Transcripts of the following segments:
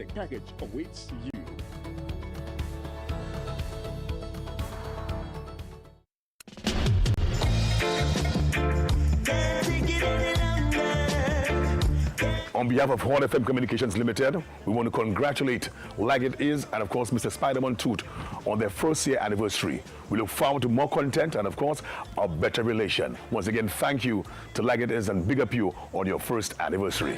package awaits you. On behalf of Horn FM Communications Limited, we want to congratulate Like It Is and, of course, Mr. Spider-Man Toot on their first year anniversary. We look forward to more content and, of course, a better relation. Once again, thank you to Like It Is and big up you on your first anniversary.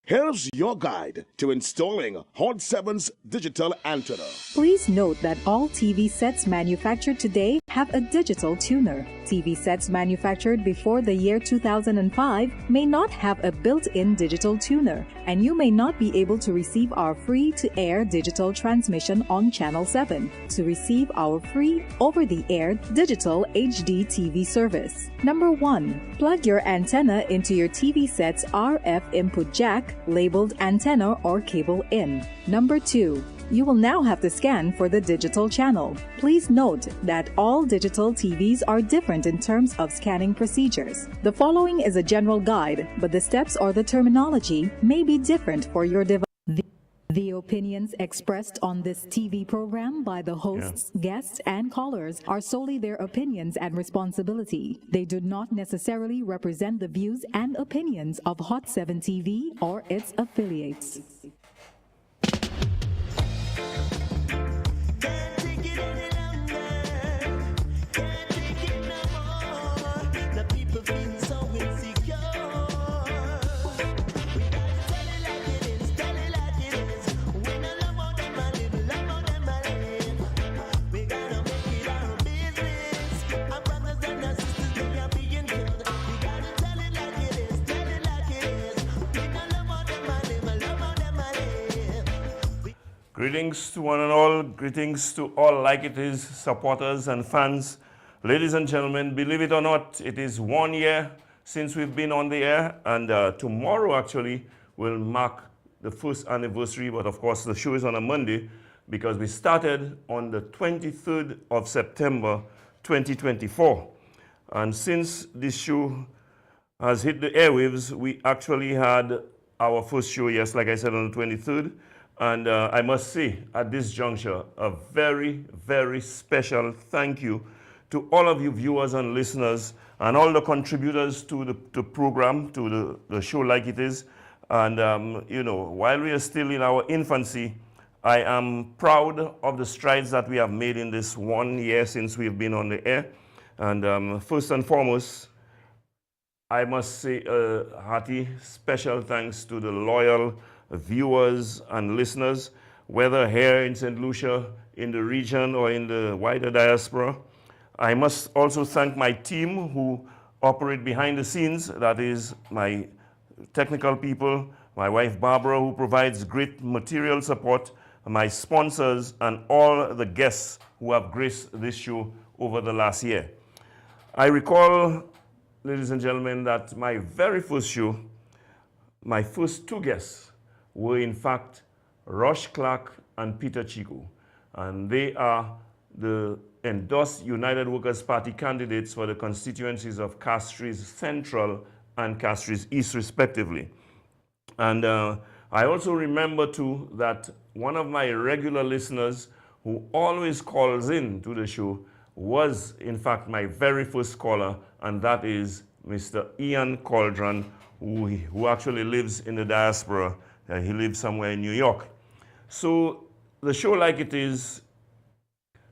Here's your guide to installing Hot 7's digital antenna. Please note that all TV sets manufactured today have a digital tuner. TV sets manufactured before the year 2005 may not have a built-in digital tuner, and you may not be able to receive our free-to-air digital transmission on Channel 7 to receive our free over-the-air digital HD TV service. Number 1. Plug your antenna into your TV set's RF input jack labeled antenna or cable in. Number 2. You will now have to scan for the digital channel. Please note that all digital TVs are different in terms of scanning procedures. The following is a general guide, but the steps or the terminology may be different for your device. The opinions expressed on this TV program by the hosts, guests, and callers are solely their opinions and responsibility. They do not necessarily represent the views and opinions of Hot 7 TV or its affiliates. Greetings to one and all, greetings to all Like It Is supporters and fans. Ladies and gentlemen, believe it or not, it is 1 year since we've been on the air, and tomorrow actually will mark the first anniversary, but of course the show is on a Monday because we started on the 23rd of September 2024. And since this show has hit the airwaves, we actually had our first show, yes, like I said, on the 23rd. And I must say, at this juncture, a very, very special thank you to all of you viewers and listeners and all the contributors to the program, to the show Like It Is. And, you know, while we are still in our infancy, I am proud of the strides that we have made in this 1 year since we've been on the air. And first and foremost, I must say a hearty special thanks to the loyal viewers and listeners, whether here in St. Lucia, in the region, or in the wider diaspora. I must also thank my team who operate behind the scenes, that is my technical people, my wife Barbara, who provides great material support, my sponsors, and all the guests who have graced this show over the last year. I recall, ladies and gentlemen, that my very first show, my first two guests were in fact Rush Clark and Peter Chico, and they are the endorsed United Workers' Party candidates for the constituencies of Castries Central and Castries East, respectively. And I also remember too that one of my regular listeners who always calls in to the show was in fact my very first caller, and that is Mr. Ian Cauldron, who actually lives in the diaspora. He lives somewhere in New York. So the show Like It Is,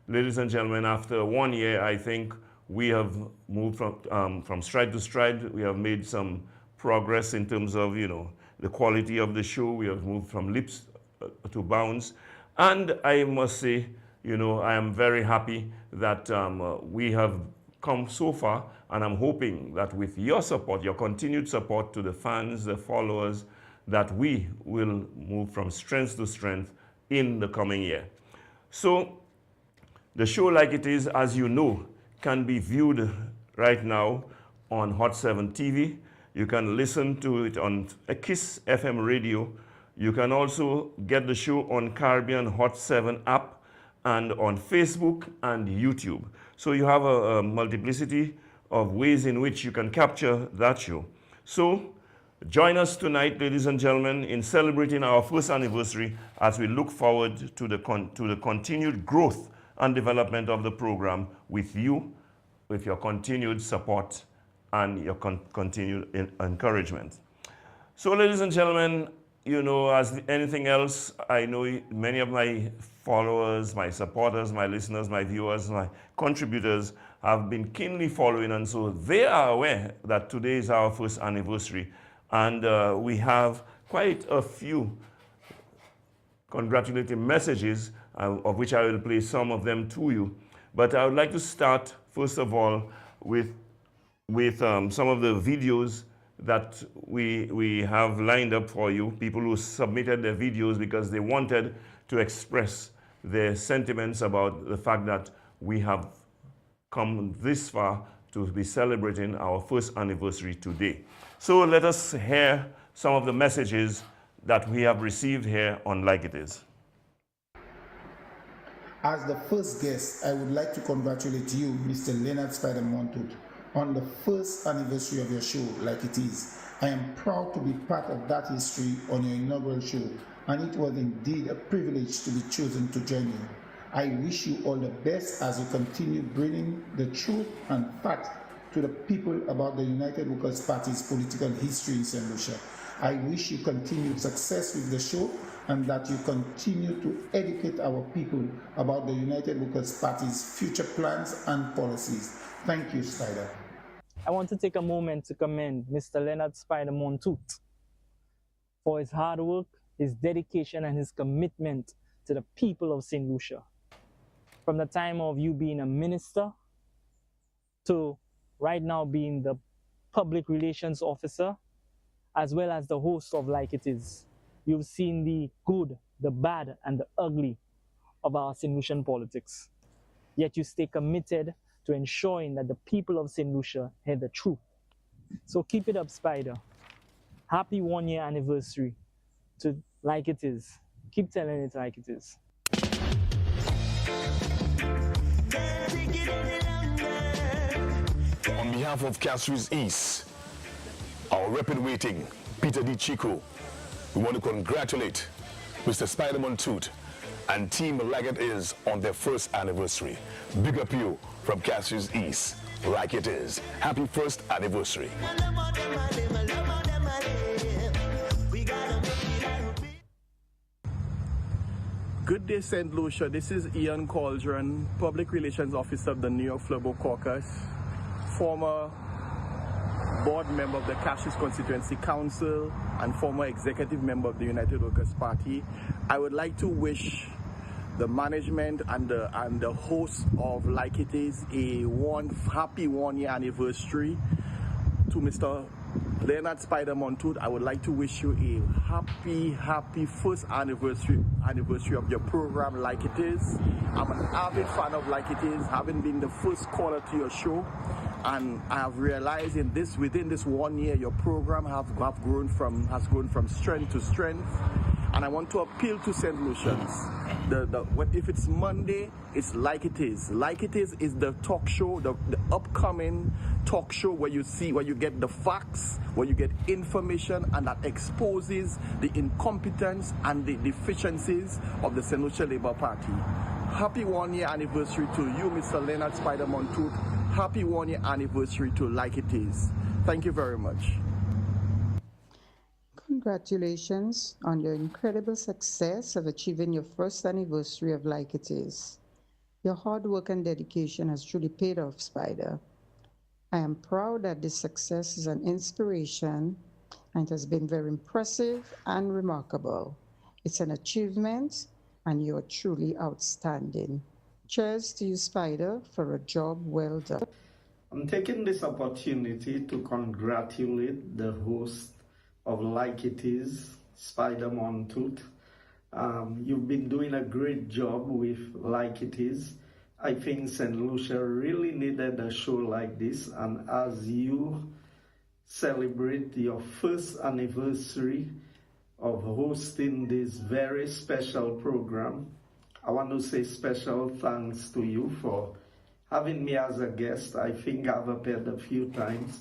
ladies and gentlemen, after 1 year, I think we have moved from stride to stride. We have made some progress in terms of, you know, the quality of the show. We have moved from leaps to bounds. And I must say, you know, I am very happy that we have come so far, and I'm hoping that with your support, your continued support to the fans, the followers, that we will move from strength to strength in the coming year. So the show Like It Is, as you know, can be viewed right now on Hot 7 TV. You can listen to it on a KISS FM radio. You can also get the show on Caribbean Hot 7 app and on Facebook and YouTube. So you have a multiplicity of ways in which you can capture that show. So join us tonight, ladies and gentlemen, in celebrating our first anniversary as we look forward to the continued growth and development of the program with you, with your continued support and your continued encouragement. So, ladies and gentlemen, you know, as anything else, I know many of my followers, my supporters, my listeners, my viewers, my contributors have been keenly following, and so they are aware that today is our first anniversary, and we have quite a few congratulating messages, of which I will play some of them to you. But I would like to start, first of all, with some of the videos that we have lined up for you, people who submitted their videos because they wanted to express their sentiments about the fact that we have come this far to be celebrating our first anniversary today. So let us hear some of the messages that we have received here on Like It Is. As the first guest, I would like to congratulate you, Mr. Leonard Spider Montoot, on the first anniversary of your show, Like It Is. I am proud to be part of that history on your inaugural show, and it was indeed a privilege to be chosen to join you. I wish you all the best as you continue bringing the truth and fact to the people about the United Workers' Party's political history in St. Lucia. I wish you continued success with the show and that you continue to educate our people about the United Workers' Party's future plans and policies. Thank you, Spider. I want to take a moment to commend Mr. Leonard Spider Montoot for his hard work, his dedication, and his commitment to the people of St. Lucia. From the time of you being a minister to right now being the public relations officer, as well as the host of Like It Is, you've seen the good, the bad, and the ugly of our St. Lucian politics. Yet you stay committed to ensuring that the people of St. Lucia hear the truth. So keep it up, Spider. Happy 1-year anniversary to Like It Is. Keep telling it like it is. On behalf of Castries East, our rep in waiting, Peter D. Chico, we want to congratulate Mr. Spider Montoot and Team Like It Is on their first anniversary. Big up you from Castries East, Like It Is. Happy first anniversary. Good day, St. Lucia. This is Ian Cauldron, Public Relations Officer of the New York Flurbo Caucus, former board member of the Castries Constituency Council, and former executive member of the United Workers' Party. I would like to wish the management and the host of Like It Is a happy 1-year anniversary. To Mr. Leonard Spider Montoot, I would like to wish you a happy first anniversary of your program, Like It Is. I'm an avid fan of Like It Is, having been the first caller to your show, and I have realized within this 1 year, your program has grown from strength to strength. And I want to appeal to St. Lucians. If it's Monday, it's Like It Is. Like It Is the talk show, the upcoming talk show where you get the facts, where you get information, and that exposes the incompetence and the deficiencies of the St. Lucia Labour Party. Happy 1-year anniversary to you, Mr. Leonard Spider Montoot. Happy 1-year anniversary to Like It Is. Thank you very much. Congratulations on your incredible success of achieving your first anniversary of Like It Is. Your hard work and dedication has truly paid off, Spider. I am proud that this success is an inspiration and it has been very impressive and remarkable. It's an achievement and you're truly outstanding. Cheers to you, Spider, for a job well done. I'm taking this opportunity to congratulate the host of Like It Is, Spider Montoot. You've been doing a great job with Like It Is. I think St. Lucia really needed a show like this, and as you celebrate your first anniversary of hosting this very special program, I want to say special thanks to you for having me as a guest. I think I've appeared a few times,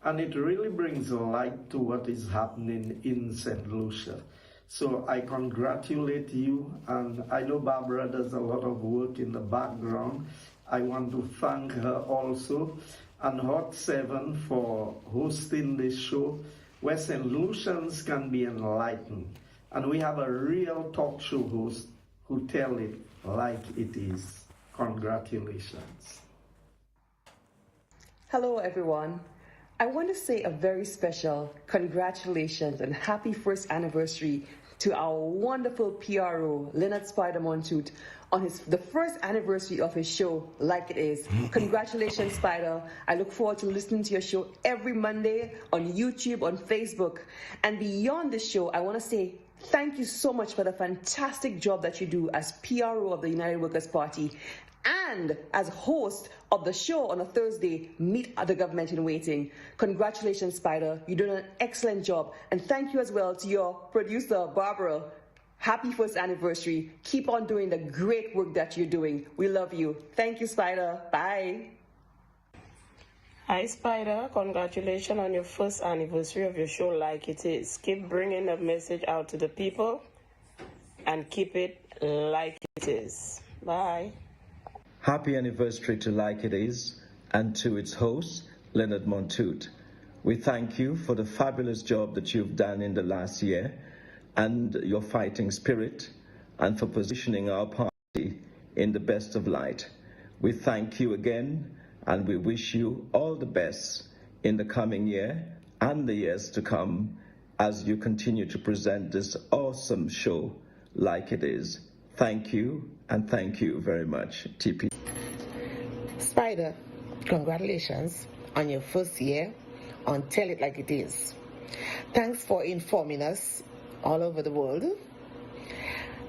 and it really brings light to what is happening in St. Lucia. So I congratulate you, and I know Barbara does a lot of work in the background. I want to thank her also, and Hot 7 for hosting this show where St. Lucians can be enlightened. And we have a real talk show host who tell it like it is. Congratulations. Hello, everyone. I want to say a very special congratulations and happy first anniversary to our wonderful PRO, Leonard Spider Montoot, on the first anniversary of his show, Like It Is. Congratulations, Spider. I look forward to listening to your show every Monday on YouTube, on Facebook. And beyond the show, I want to say thank you so much for the fantastic job that you do as PRO of the United Workers' Party and as host of the show on a Thursday, Meet the Government in Waiting. Congratulations, Spider. You're doing an excellent job. And thank you as well to your producer, Barbara. Happy first anniversary. Keep on doing the great work that you're doing. We love you. Thank you, Spider. Bye. Hi, Spider. Congratulations on your first anniversary of your show, Like It Is. Keep bringing the message out to the people and keep it like it is. Bye. Happy anniversary to Like It Is and to its host, Leonard Montoot. We thank you for the fabulous job that you've done in the last year and your fighting spirit, and for positioning our party in the best of light. We thank you again, and we wish you all the best in the coming year and the years to come as you continue to present this awesome show, Like It Is. Thank you, and thank you very much, TP. Spider, congratulations on your first year on Tell It Like It Is. Thanks for informing us all over the world.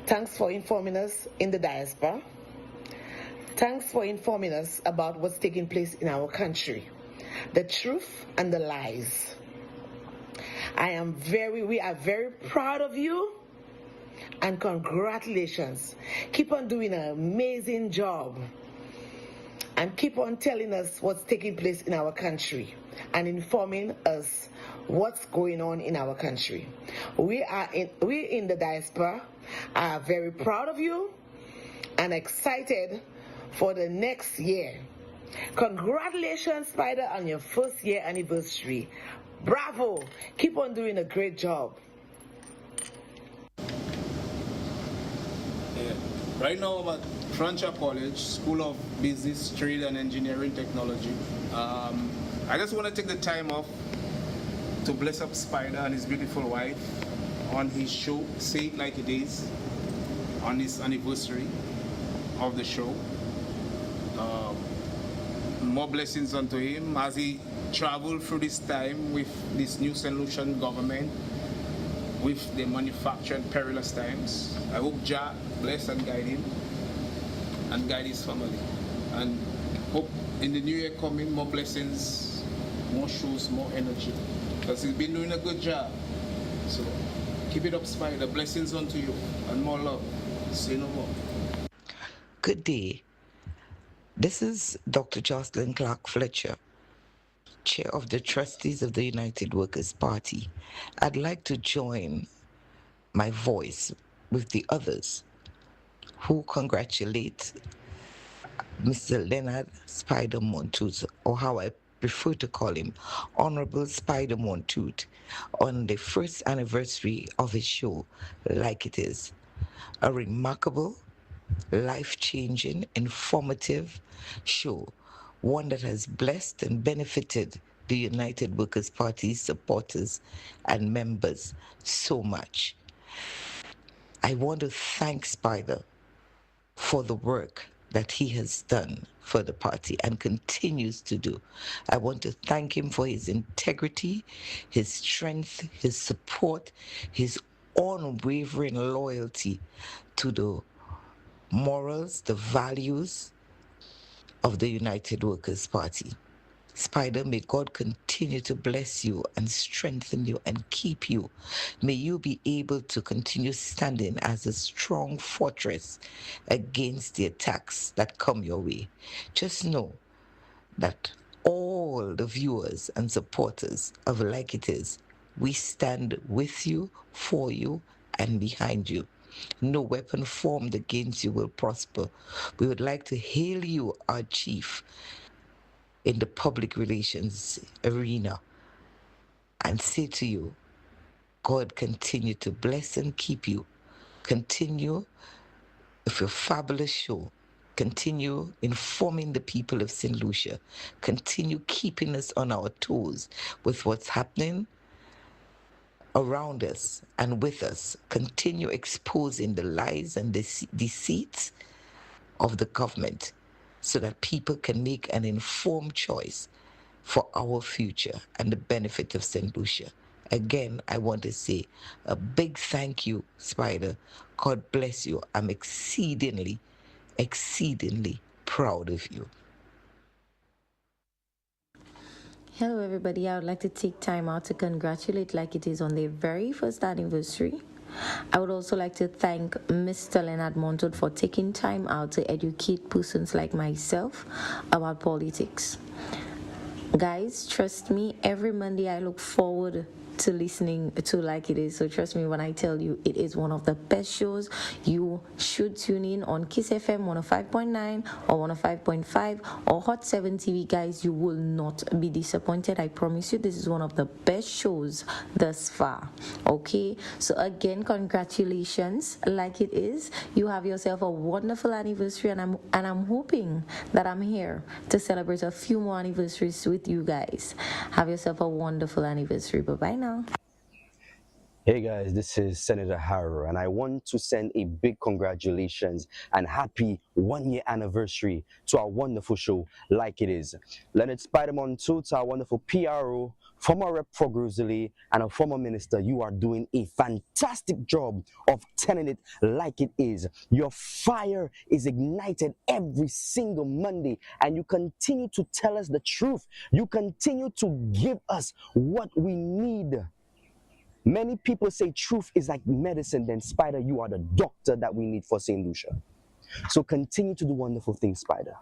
Thanks for informing us in the diaspora. Thanks for informing us about what's taking place in our country, the truth and the lies. We are very proud of you, and congratulations. Keep on doing an amazing job, and keep on telling us what's taking place in our country and informing us what's going on in our country. We in the diaspora are very proud of you and excited for the next year. Congratulations, Spider, on your first year anniversary. Bravo! Keep on doing a great job. Right now I'm at Francha College, School of Business, Trade and Engineering Technology. I just want to take the time off to bless up Spider and his beautiful wife on his show, Say It Like It Is, on his anniversary of the show. More blessings unto him as he traveled through this time with this new St. Lucian government, with the manufactured perilous times. I hope Jah bless and guide him and guide his family. And hope in the new year coming, more blessings, more shows, more energy. Because he's been doing a good job. So keep it up, Spider. Blessings unto you and more love. Say no more. Good day. This is Dr. Jocelyn Clark Fletcher, Chair of the Trustees of the United Workers' Party. I'd like to join my voice with the others who congratulate Mr. Leonard Spider Montoot, or how I prefer to call him, Honorable Spider Montoot, on the first anniversary of his show, Like It Is. A remarkable, life-changing, informative show, one that has blessed and benefited the United Workers' Party supporters and members so much. I want to thank Spider for the work that he has done for the party and continues to do. I want to thank him for his integrity, his strength, his support, his unwavering loyalty to the morals, the values of the United Workers' Party. Spider, may God continue to bless you and strengthen you and keep you. May you be able to continue standing as a strong fortress against the attacks that come your way. Just know that all the viewers and supporters of Like It Is, we stand with you, for you, and behind you. No weapon formed against you will prosper. We would like to hail you, our chief, in the public relations arena and say to you, God continue to bless and keep you. Continue with your fabulous show. Continue informing the people of St. Lucia. Continue keeping us on our toes with what's happening around us and with us. Continue exposing the lies and deceits of the government so that people can make an informed choice for our future and the benefit of St. Lucia. Again, I want to say a big thank you, Spider. God bless you. I'm exceedingly proud of you. Hello everybody, I would like to take time out to congratulate Like It Is on their very first anniversary. I would also like to thank Mr. Leonard Montud for taking time out to educate persons like myself about politics. Guys, trust me, every Monday I look forward to listening to Like It Is. So trust me when I tell you it is one of the best shows. You should tune in on Kiss FM 105.9 or 105.5 or Hot 7 TV, guys. You will not be disappointed. I promise you this is one of the best shows thus far. Okay, so again, congratulations, Like It Is. You have yourself a wonderful anniversary, and I'm hoping that I'm here to celebrate a few more anniversaries with you guys. Have yourself a wonderful anniversary. Bye-bye now. Hey guys, this is Senator Harrow, and I want to send a big congratulations and happy 1-year anniversary to our wonderful show, Like It Is. Leonard Spider-Montud, our wonderful PRO, former rep for Grizzly, and a former minister. You are doing a fantastic job of telling it like it is. Your fire is ignited every single Monday, and you continue to tell us the truth. You continue to give us what we need. Many people say truth is like medicine. Then Spider, you are the doctor that we need for St. Lucia. So continue to do wonderful things, Spider.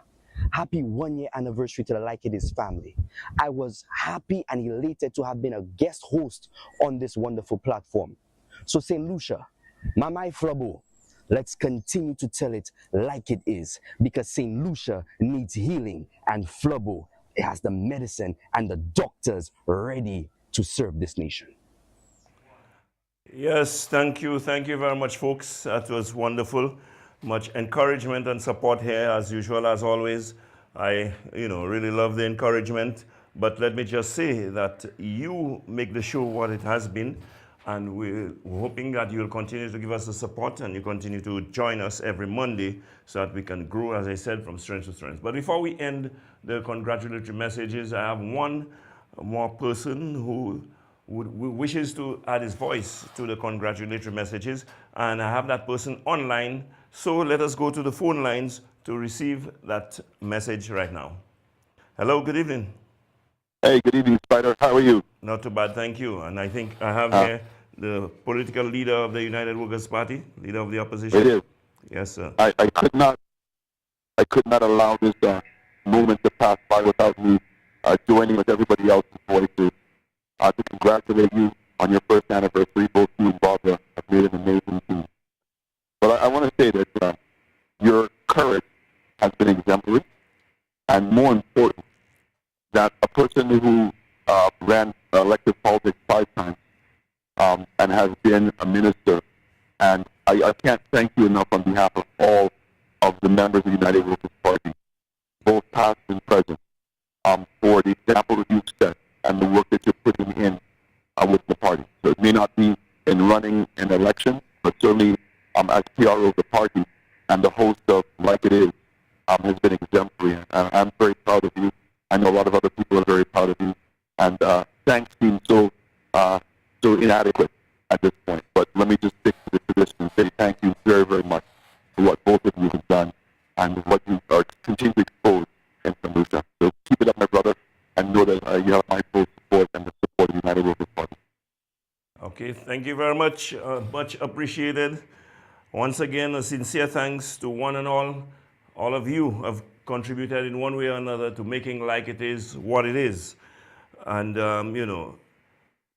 Happy 1-year anniversary to the Like It Is family. I was happy and elated to have been a guest host on this wonderful platform. So St. Lucia, Mamai Flabo, let's continue to tell it like it is, because St. Lucia needs healing, and Flabo has the medicine and the doctors ready to serve this nation. Yes, thank you. Thank you very much, folks. That was wonderful. Much encouragement and support here, as usual, as always. I, really love the encouragement. But let me just say that you make the show what it has been, and we're hoping that you'll continue to give us the support and you continue to join us every Monday so that we can grow, as I said, from strength to strength. But before we end the congratulatory messages, I have one more person who wishes to add his voice to the congratulatory messages, and I have that person online. So let us go to the phone lines to receive that message right now. Hello, good evening. Hey, good evening, Spider. How are you? Not too bad, thank you. And I think I have here the political leader of the United Workers' Party, leader of the opposition. It is. Yes, sir. I could not allow this moment to pass by without me joining with everybody else's voices to congratulate you on your first anniversary. Both you and Barbara have made an amazing team. But I want to say that your courage has been exemplary, and more important, that a person who ran elective politics 5 times and has been a minister, and I can't thank you enough on behalf of all of the members of the United Workers' Party, both past and present, for the example that you've set and the work that you're putting in with the party. So it may not be in running an election, but certainly as PRO of the party and the host of Like It Is has been exemplary. And I'm very proud of you. I know a lot of other people are very proud of you. And thanks seems so inadequate at this point. But let me just stick to the tradition and say thank you very, very much for what both of you have done and what you are continuing to expose in St. Lucia. So keep it up, my brother. and know that you have my full support and the support of the United Workers' Party. Okay, thank you very much. Much appreciated. Once again, a sincere thanks to one and all. All of you have contributed in one way or another to making Like It Is what it is. And, you know,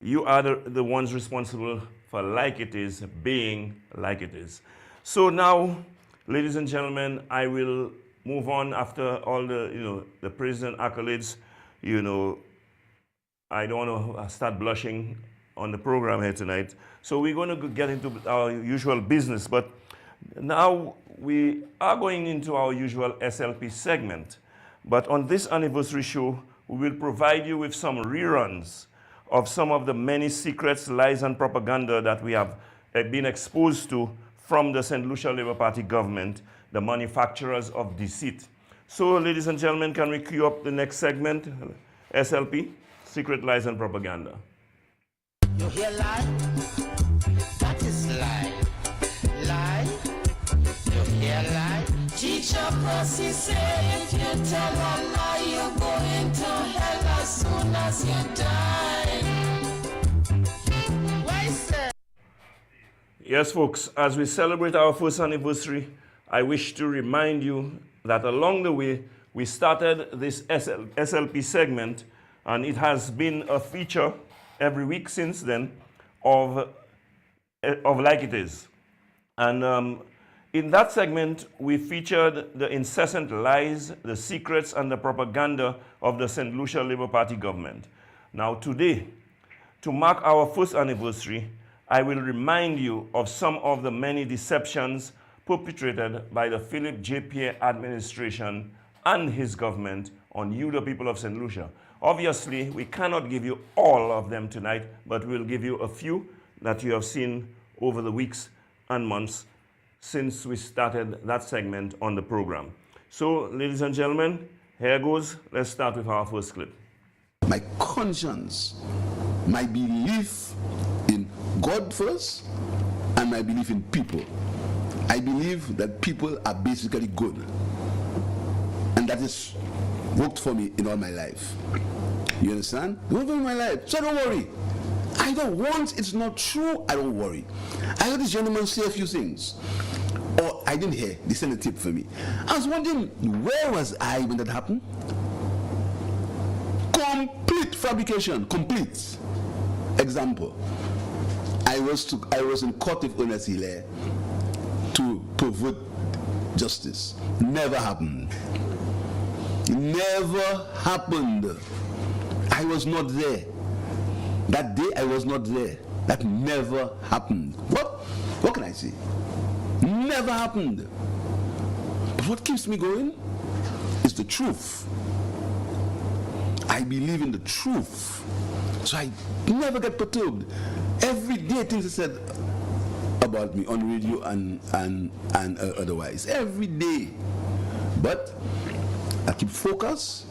you are the ones responsible for Like It Is being like it is. So now, ladies and gentlemen, I will move on after all the, you know, the praise and accolades. You know, I don't want to start blushing on the program here tonight. So we're going to get into our usual business, but now we are going into our usual SLP segment. But on this anniversary show, we will provide you with some reruns of some of the many secrets, lies, and propaganda that we have been exposed to from the St. Lucia Labour Party government, the manufacturers of deceit. So, ladies and gentlemen, can we cue up the next segment, SLP, Secret, Lies, and Propaganda. You hear lie? That is lie. Lie? You hear lie? Teacher Percy say if you tell a lie, you're going to hell as soon as you die. Why, sir? Yes, folks, as we celebrate our first anniversary, I wish to remind you that along the way, we started this SLP segment, and it has been a feature every week since then of Like It Is. And in that segment, we featured the incessant lies, the secrets, and the propaganda of the St. Lucia Labour Party government. Now today, to mark our first anniversary, I will remind you of some of the many deceptions perpetrated by the Philip J. Pierre administration and his government on you, the people of St. Lucia. Obviously, we cannot give you all of them tonight, but we'll give you a few that you have seen over the weeks and months since we started that segment on the program. So, ladies and gentlemen, here goes. Let's start with our first clip. My conscience, my belief in God first, and my belief in people. I believe that people are basically good. And that has worked for me in all my life. You understand? It worked for my life. So don't worry. Either once it's not true, I don't worry. I heard this gentleman say a few things. Or I didn't hear. They sent a tip for me. I was wondering, where was I when that happened? Complete fabrication. Complete. Example. I was in court with Ernest Hilaire to pervert justice. Never happened. Never happened. I was not there. That day I was not there. That never happened. What can I say? Never happened. But what keeps me going is the truth. I believe in the truth. So I never get perturbed. Every day things are said about me on radio and otherwise. Every day. But I keep focused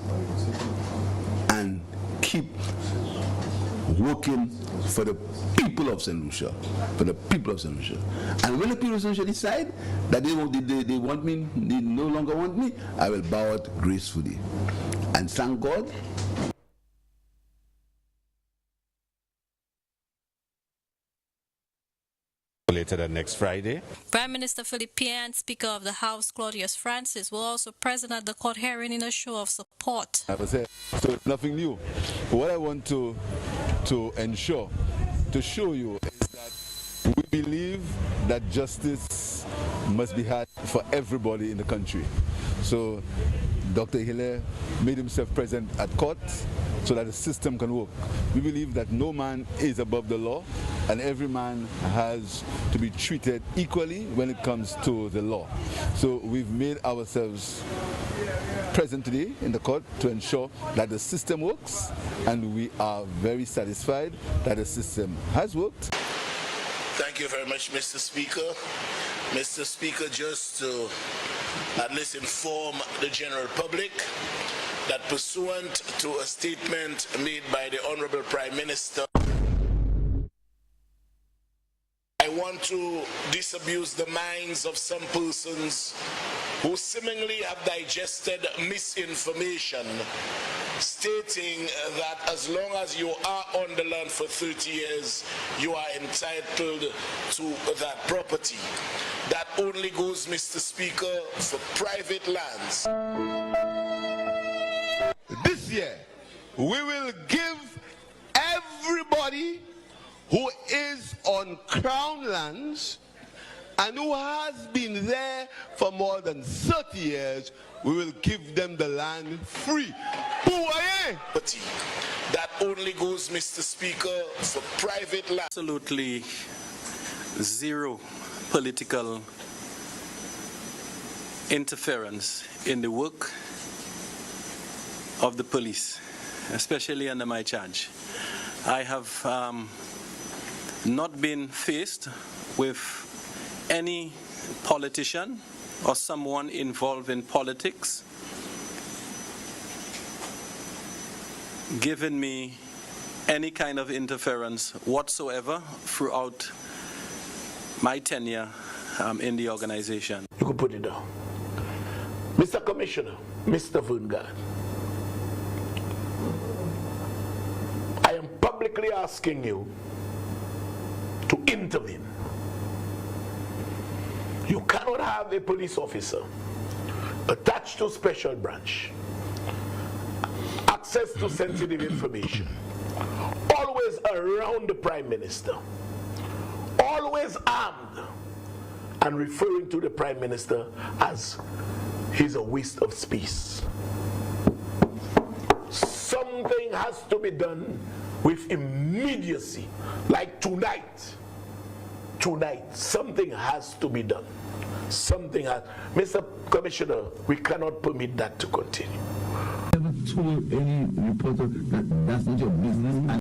and keep working for the people of St. Lucia. For the people of St. Lucia. And when the people of St. Lucia decide that they want me, they no longer want me, I will bow out gracefully. And thank God. Later than next Friday. Prime Minister Philip Pierre and Speaker of the House Claudius Francis were also present at the court hearing in a show of support. I was there, so it's nothing new. What I want to ensure, to show you, is that we believe that justice must be had for everybody in the country. So Dr. Hilaire made himself present at court so that the system can work. We believe that no man is above the law and every man has to be treated equally when it comes to the law. So we've made ourselves present today in the court to ensure that the system works, and we are very satisfied that the system has worked. Thank you very much, Mr. Speaker. Mr. Speaker, just to at least inform the general public that pursuant to a statement made by the Honorable Prime Minister, I want to disabuse the minds of some persons who seemingly have digested misinformation stating that as long as you are on the land for 30 years, you are entitled to that property. That only goes, Mr. Speaker, for private lands. This year, we will give everybody who is on Crown lands and who has been there for more than 30 years, we will give them the land free. That only goes, Mr. Speaker, for private land. Absolutely zero political interference in the work of the police, especially under my charge. I have not been faced with any politician or someone involved in politics giving me any kind of interference whatsoever throughout my tenure in the organization. You can put it down. Mr. Commissioner, Mr. Vungard, I am publicly asking you to intervene. You cannot have a police officer attached to special branch, access to sensitive information, always around the Prime Minister, always armed, and referring to the Prime Minister as he's a waste of space. Something has to be done with immediacy, like tonight. Tonight, something has to be done. Something has. Mr. Commissioner, we cannot permit that to continue. Never told any reporter that that's not your business.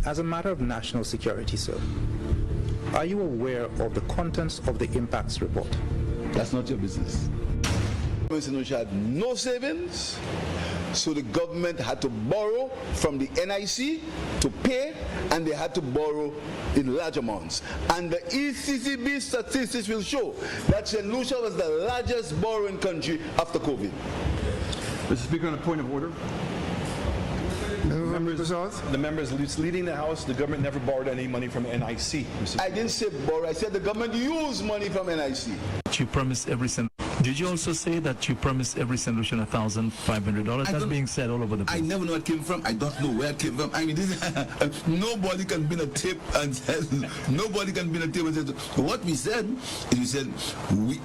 As a matter of national security, sir, are you aware of the contents of the impacts report? That's not your business. St. Lucia had no savings, so the government had to borrow from the NIC to pay, and they had to borrow in large amounts. And the ECCB statistics will show that St. Lucia was the largest borrowing country after COVID. Mr. Speaker, on a point of order. The members leading the House, the government never borrowed any money from NIC. I didn't say borrow, I said the government used money from NIC. You promised every cent. Did you also say that you promised every St. Lucian $1,500? That's being said all over the place. I never know where it came from. I don't know where it came from. I mean, nobody can be in a tape and say, nobody can be in a tape and say, what we said is we said,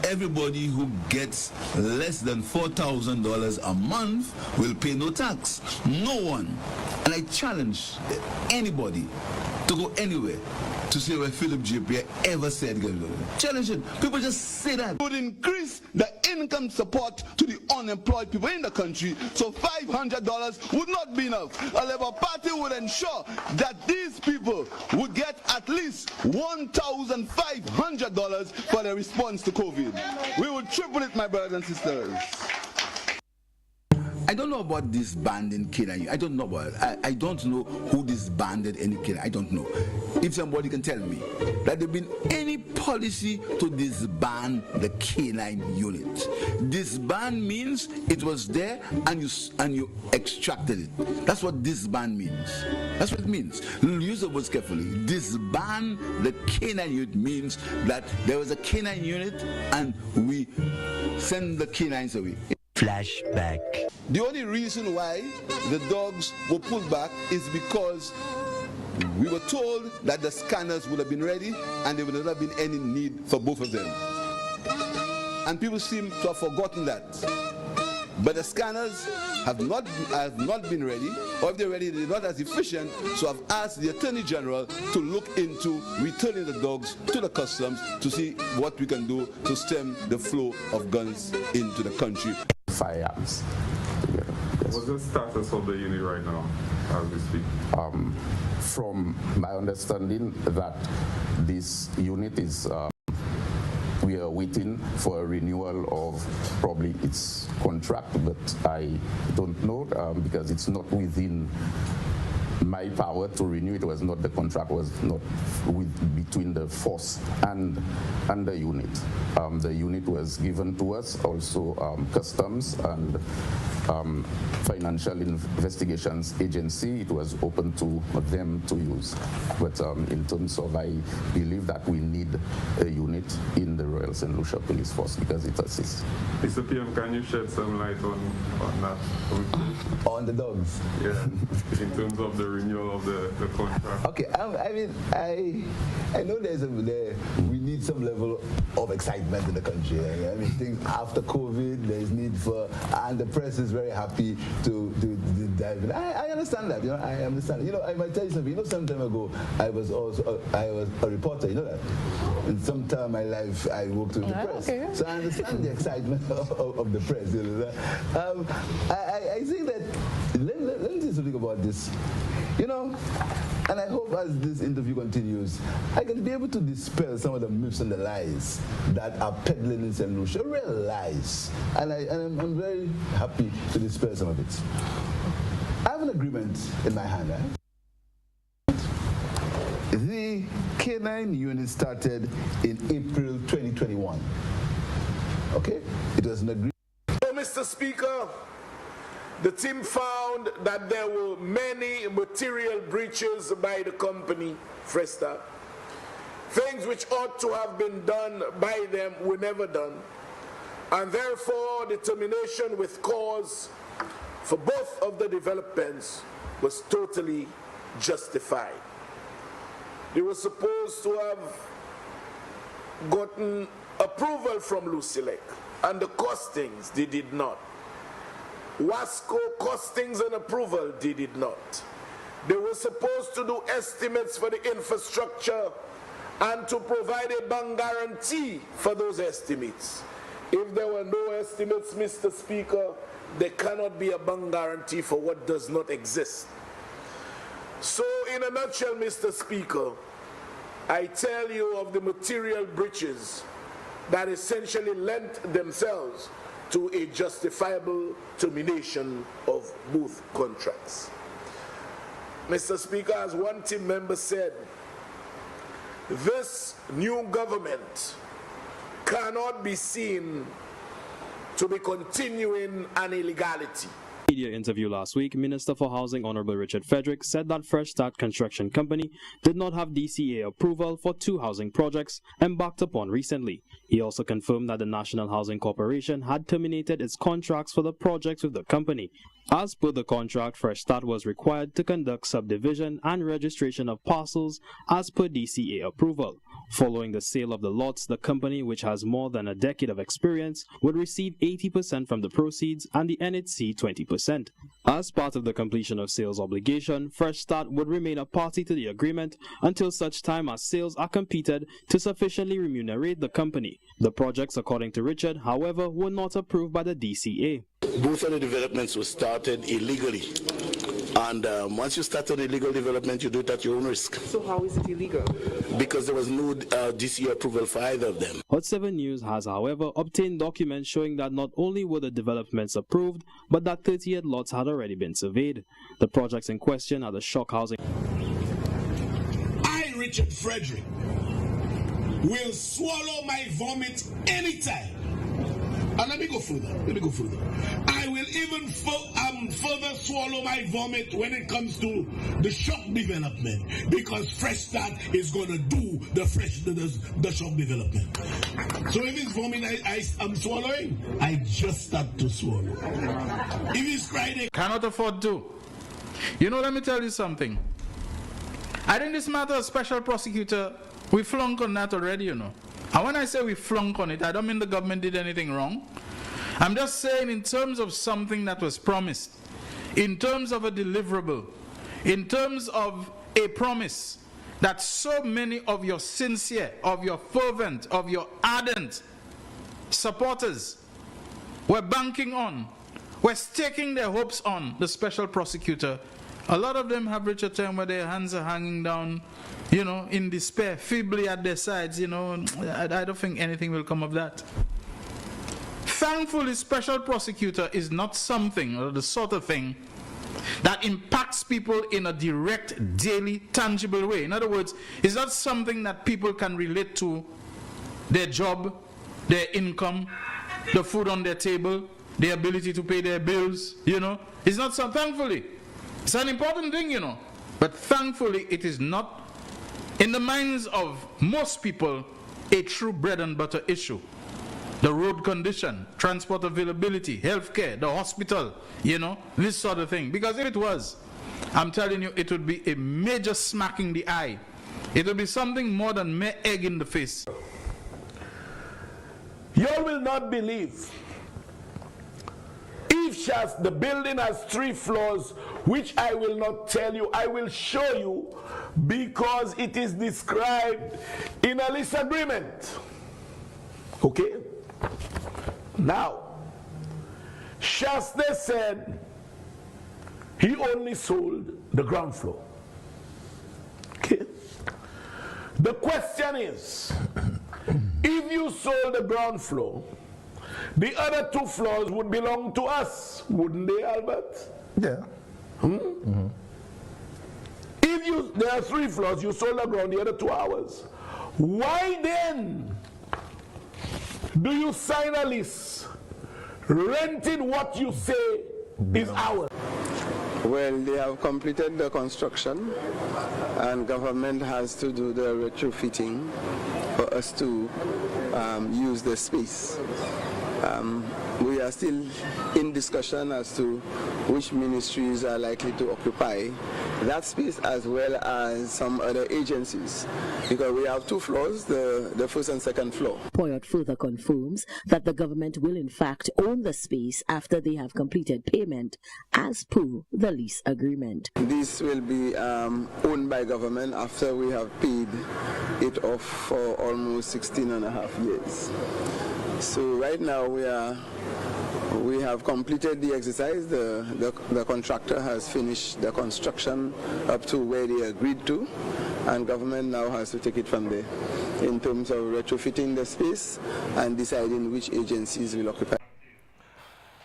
everybody who gets less than $4,000 a month will pay no tax. No one. And I challenge anybody to go anywhere to say where Philip J. Pierre ever said. Challenge it. People just say that. Would increase the income support to the unemployed people in the country, so $500 would not be enough. A Labour Party would ensure that these people would get at least $1,500 for their response to COVID. We would triple it, my brothers and sisters. I don't know about this banding Kenya. I don't know about it. I don't know who disbanded any Kenya. I don't know. If somebody can tell me that there been any policy to disband the K9 unit. Disband means it was there and you extracted it. That's what disband means. That's what it means. Use the words carefully. Disband the K9 unit means that there was a K9 unit and we send the K9s away. Flashback. The only reason why the dogs were pulled back is because we were told that the scanners would have been ready and there would not have been any need for both of them. And people seem to have forgotten that. But the scanners have not been ready, or if they're ready, they're not as efficient. So I've asked the Attorney General to look into returning the dogs to the customs to see what we can do to stem the flow of guns into the country. Firearms. Yes. What's the status of the unit right now, as we speak? From my understanding, that this unit is. We are waiting for a renewal of probably its contract, but I don't know because it's not within my power to renew it was not, the contract was not between the force and the unit. The unit was given to us, also customs and financial investigations agency. It was open to them to use. But in terms of, I believe that we need a unit in the Royal St. Lucia Police Force because it assists. Mr. PM, can you shed some light on that? On the dogs? Yeah, in terms of the renewal of the contract. Okay, I mean, I know we need some level of excitement in the country. I mean, things after COVID, there's need for, and the press is very happy to dive in. I understand that, I understand. I might tell you something. Some time ago, I was a reporter, that. And some time in my life, I worked with the press. Okay. So I understand the excitement of the press. I think that, let me say something about this. And I hope as this interview continues, I can be able to dispel some of the myths and the lies that are peddling in St. Lucia, real lies. And I'm very happy to dispel some of it. I have an agreement in my hand. The K9 unit started in April 2021. Okay? It was an agreement. So, Mr. Speaker, the team found that there were many material breaches by the company, Fresh Start. Things which ought to have been done by them were never done, and therefore the termination with cause for both of the developments was totally justified. They were supposed to have gotten approval from Lucilec, and the costings, they did not. Wasco costings and approval, they did not. They were supposed to do estimates for the infrastructure and to provide a bank guarantee for those estimates. If there were no estimates, Mr. Speaker, there cannot be a bank guarantee for what does not exist. So in a nutshell, Mr. Speaker, I tell you of the material breaches that essentially lent themselves to a justifiable termination of both contracts. Mr. Speaker, as one team member said, this new government cannot be seen to be continuing an illegality. Media interview last week, Minister for Housing Honorable Richard Frederick said that Fresh Start Construction Company did not have DCA approval for 2 housing projects embarked upon recently. He also confirmed that the National Housing Corporation had terminated its contracts for the projects with the company. As per the contract, Fresh Start was required to conduct subdivision and registration of parcels as per DCA approval. Following the sale of the lots, the company, which has more than a decade of experience, would receive 80% from the proceeds and the NHC 20%. As part of the completion of sales obligation, Fresh Start would remain a party to the agreement until such time as sales are completed to sufficiently remunerate the company. The projects, according to Richard, however, were not approved by the DCA. Both of the developments were started illegally. And once you start an illegal development, you do it at your own risk. So how is it illegal? Because there was no DCA approval for either of them. Hot 7 News has, however, obtained documents showing that not only were the developments approved, but that 38 lots had already been surveyed. The projects in question are the Shock Housing. I, Richard Frederick, will swallow my vomit anytime. And let me go further. I will even further swallow my vomit when it comes to the Shock development, because Fresh Start is going to do the Shock development. So if it's vomit I'm swallowing, I just start to swallow. If it's Friday, cannot afford to. Let me tell you something. I think this matter of special prosecutor, we flunk on that already, And when I say we flunk on it, I don't mean the government did anything wrong. I'm just saying in terms of something that was promised, in terms of a deliverable, in terms of a promise that so many of your sincere, of your fervent, of your ardent supporters were banking on, were staking their hopes on the special prosecutor. A lot of them have reached a time where their hands are hanging down, in despair, feebly at their sides, I don't think anything will come of that. Thankfully, special prosecutor is not something, or the sort of thing, that impacts people in a direct, daily, tangible way. In other words, it's not something that people can relate to their job, their income, the food on their table, their ability to pay their bills, you know. It's not so, thankfully. It's an important thing, you know. But thankfully, it is not, in the minds of most people, a true bread and butter issue. The road condition, transport availability, healthcare, the hospital, you know, this sort of thing. Because if it was, I'm telling you, it would be a major smack in the eye. It would be something more than mere egg in the face. You all will not believe. If just the building has 3 floors, which I will not tell you, I will show you because it is described in a lease agreement. Okay? Now, Shasta said he only sold the ground floor. Okay? The question is, if you sold the ground floor, the other 2 floors would belong to us, wouldn't they, Albert? Yeah. If there are 3 floors, you sold the ground, the other 2 hours. Why then do you sign a lease renting what you say is ours? Well, they have completed the construction and government has to do the retrofitting for us to use the space. We are still in discussion as to which ministries are likely to occupy that space as well as some other agencies, because we have 2 floors, the first and second floor. Poyot further confirms that the government will in fact own the space after they have completed payment as per the lease agreement. This will be owned by government after we have paid it off for almost 16.5 years. So right now we have completed the exercise. The contractor has finished the construction up to where they agreed to, and government now has to take it from there in terms of retrofitting the space and deciding which agencies will occupy.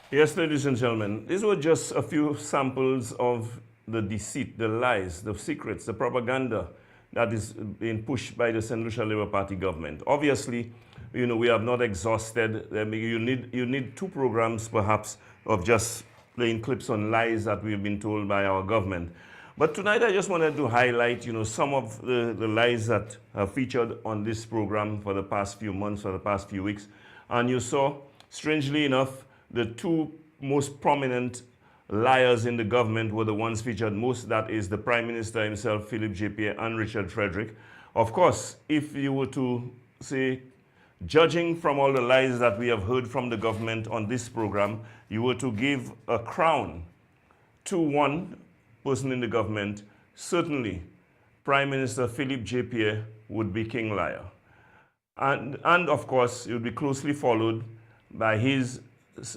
Yes, ladies and gentlemen, these were just a few samples of the deceit, the lies, the secrets, the propaganda that is being pushed by the St. Lucia Labour Party government. Obviously, you know, we have not exhausted. You need 2 programs, perhaps, of just playing clips on lies that we've been told by our government. But tonight, I just wanted to highlight, you know, some of the lies that have featured on this program for the past few months, for the past few weeks. And you saw, strangely enough, the 2 most prominent liars in the government were the ones featured most. That is the Prime Minister himself, Philip J. and Richard Frederick. Of course, if you were to say, judging from all the lies that we have heard from the government on this program, you were to give a crown to one person in the government, certainly Prime Minister Philip J. Pierre would be King Liar. And of course, it would be closely followed by his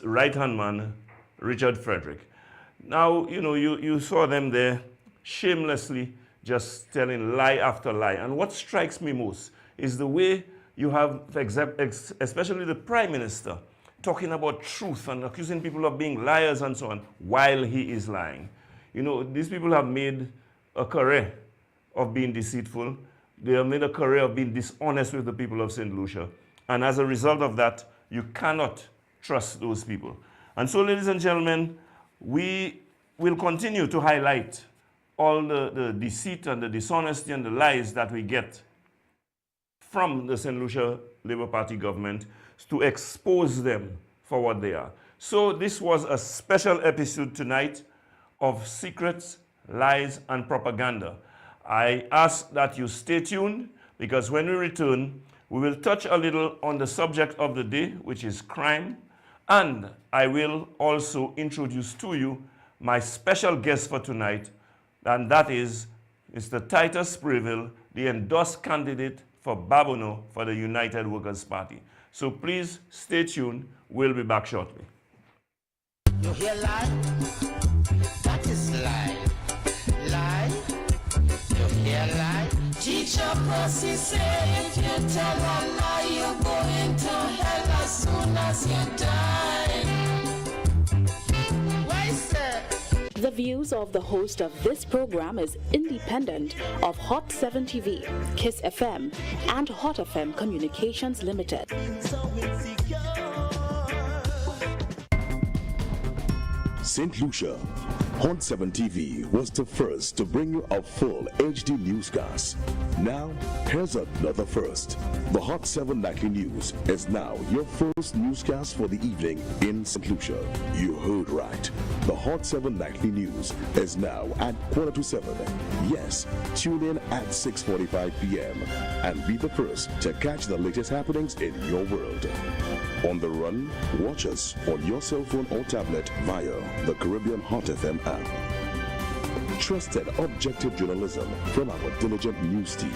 right-hand man, Richard Frederick. Now, you know, you saw them there shamelessly just telling lie after lie. And what strikes me most is the way you have, especially the Prime Minister, talking about truth and accusing people of being liars and so on, while he is lying. You know, these people have made a career of being deceitful. They have made a career of being dishonest with the people of St. Lucia. And as a result of that, you cannot trust those people. And so, ladies and gentlemen, we will continue to highlight all the deceit and the dishonesty and the lies that we get from the St. Lucia Labour Party government to expose them for what they are. So this was a special episode tonight of Secrets, Lies, and Propaganda. I ask that you stay tuned, because when we return, we will touch a little on the subject of the day, which is crime, and I will also introduce to you my special guest for tonight, and that is Mr. Titus Sprayville, the endorsed candidate for Babono for the United Workers' Party. So please stay tuned. We'll be back shortly. You hear lie? That is lie. Lie? You hear lie? Teacher Percy say if you tell a lie, you're going to hell as soon as you die. Why, sir? The views of the host of this program is independent of Hot 7 TV, Kiss FM, and Hot FM Communications Limited. St. Lucia, Hot 7 TV was the first to bring you a full HD newscast. Now, here's another first. The Hot 7 Nightly News is now your first newscast for the evening in St. Lucia. You heard right. The Hot 7 Nightly News is now at 7:15. Yes, tune in at 6:45 p.m. and be the first to catch the latest happenings in your world. On the run, watch us on your cell phone or tablet via the Caribbean Hot FM app. Trusted objective journalism from our diligent news team.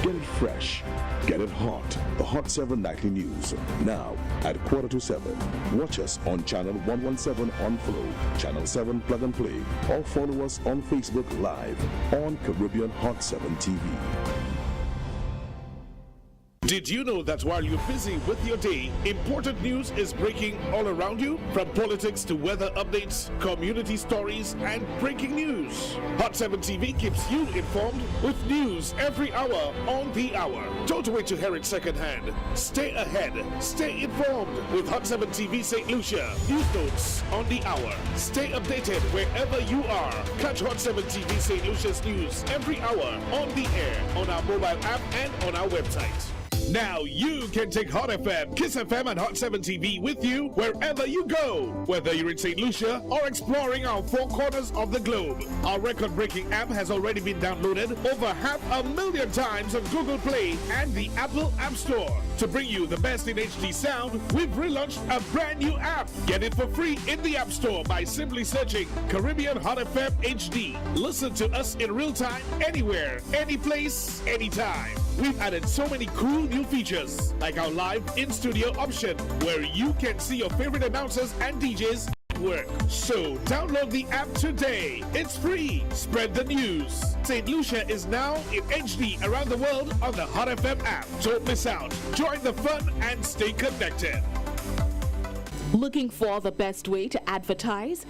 Get it fresh, get it hot. The Hot 7 Nightly News, now at 7:15. Watch us on channel 117 on Flow, channel 7 Plug and Play, or follow us on Facebook Live on Caribbean Hot 7 TV. Did you know that while you're busy with your day, important news is breaking all around you? From politics to weather updates, community stories, and breaking news. Hot 7 TV keeps you informed with news every hour on the hour. Don't wait to hear it secondhand. Stay ahead. Stay informed with Hot 7 TV St. Lucia. News notes on the hour. Stay updated wherever you are. Catch Hot 7 TV St. Lucia's news every hour on the air, on our mobile app, and on our website. Now you can take Hot FM, Kiss FM, and Hot 7 TV with you wherever you go. Whether you're in St. Lucia or exploring our four corners of the globe. Our record-breaking app has already been downloaded over 500,000 times on Google Play and the Apple App Store. To bring you the best in HD sound, we've relaunched a brand new app. Get it for free in the App Store by simply searching Caribbean Hot FM HD. Listen to us in real time, anywhere, any place, anytime. We've added so many cool new features, like our live in-studio option, where you can see your favorite announcers and DJs at work. So download the app today. It's free. Spread the news. St. Lucia is now in HD around the world on the Hot FM app. Don't miss out. Join the fun and stay connected. Looking for the best way to advertise?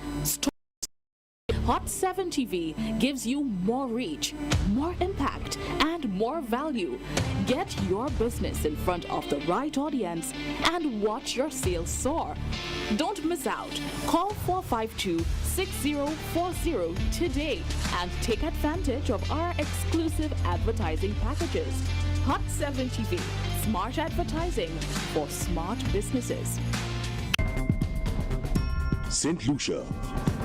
Hot 7 TV gives you more reach, more impact, and more value. Get your business in front of the right audience and watch your sales soar. Don't miss out. Call 452-6040 today and take advantage of our exclusive advertising packages. Hot 7 TV, smart advertising for smart businesses. St. Lucia,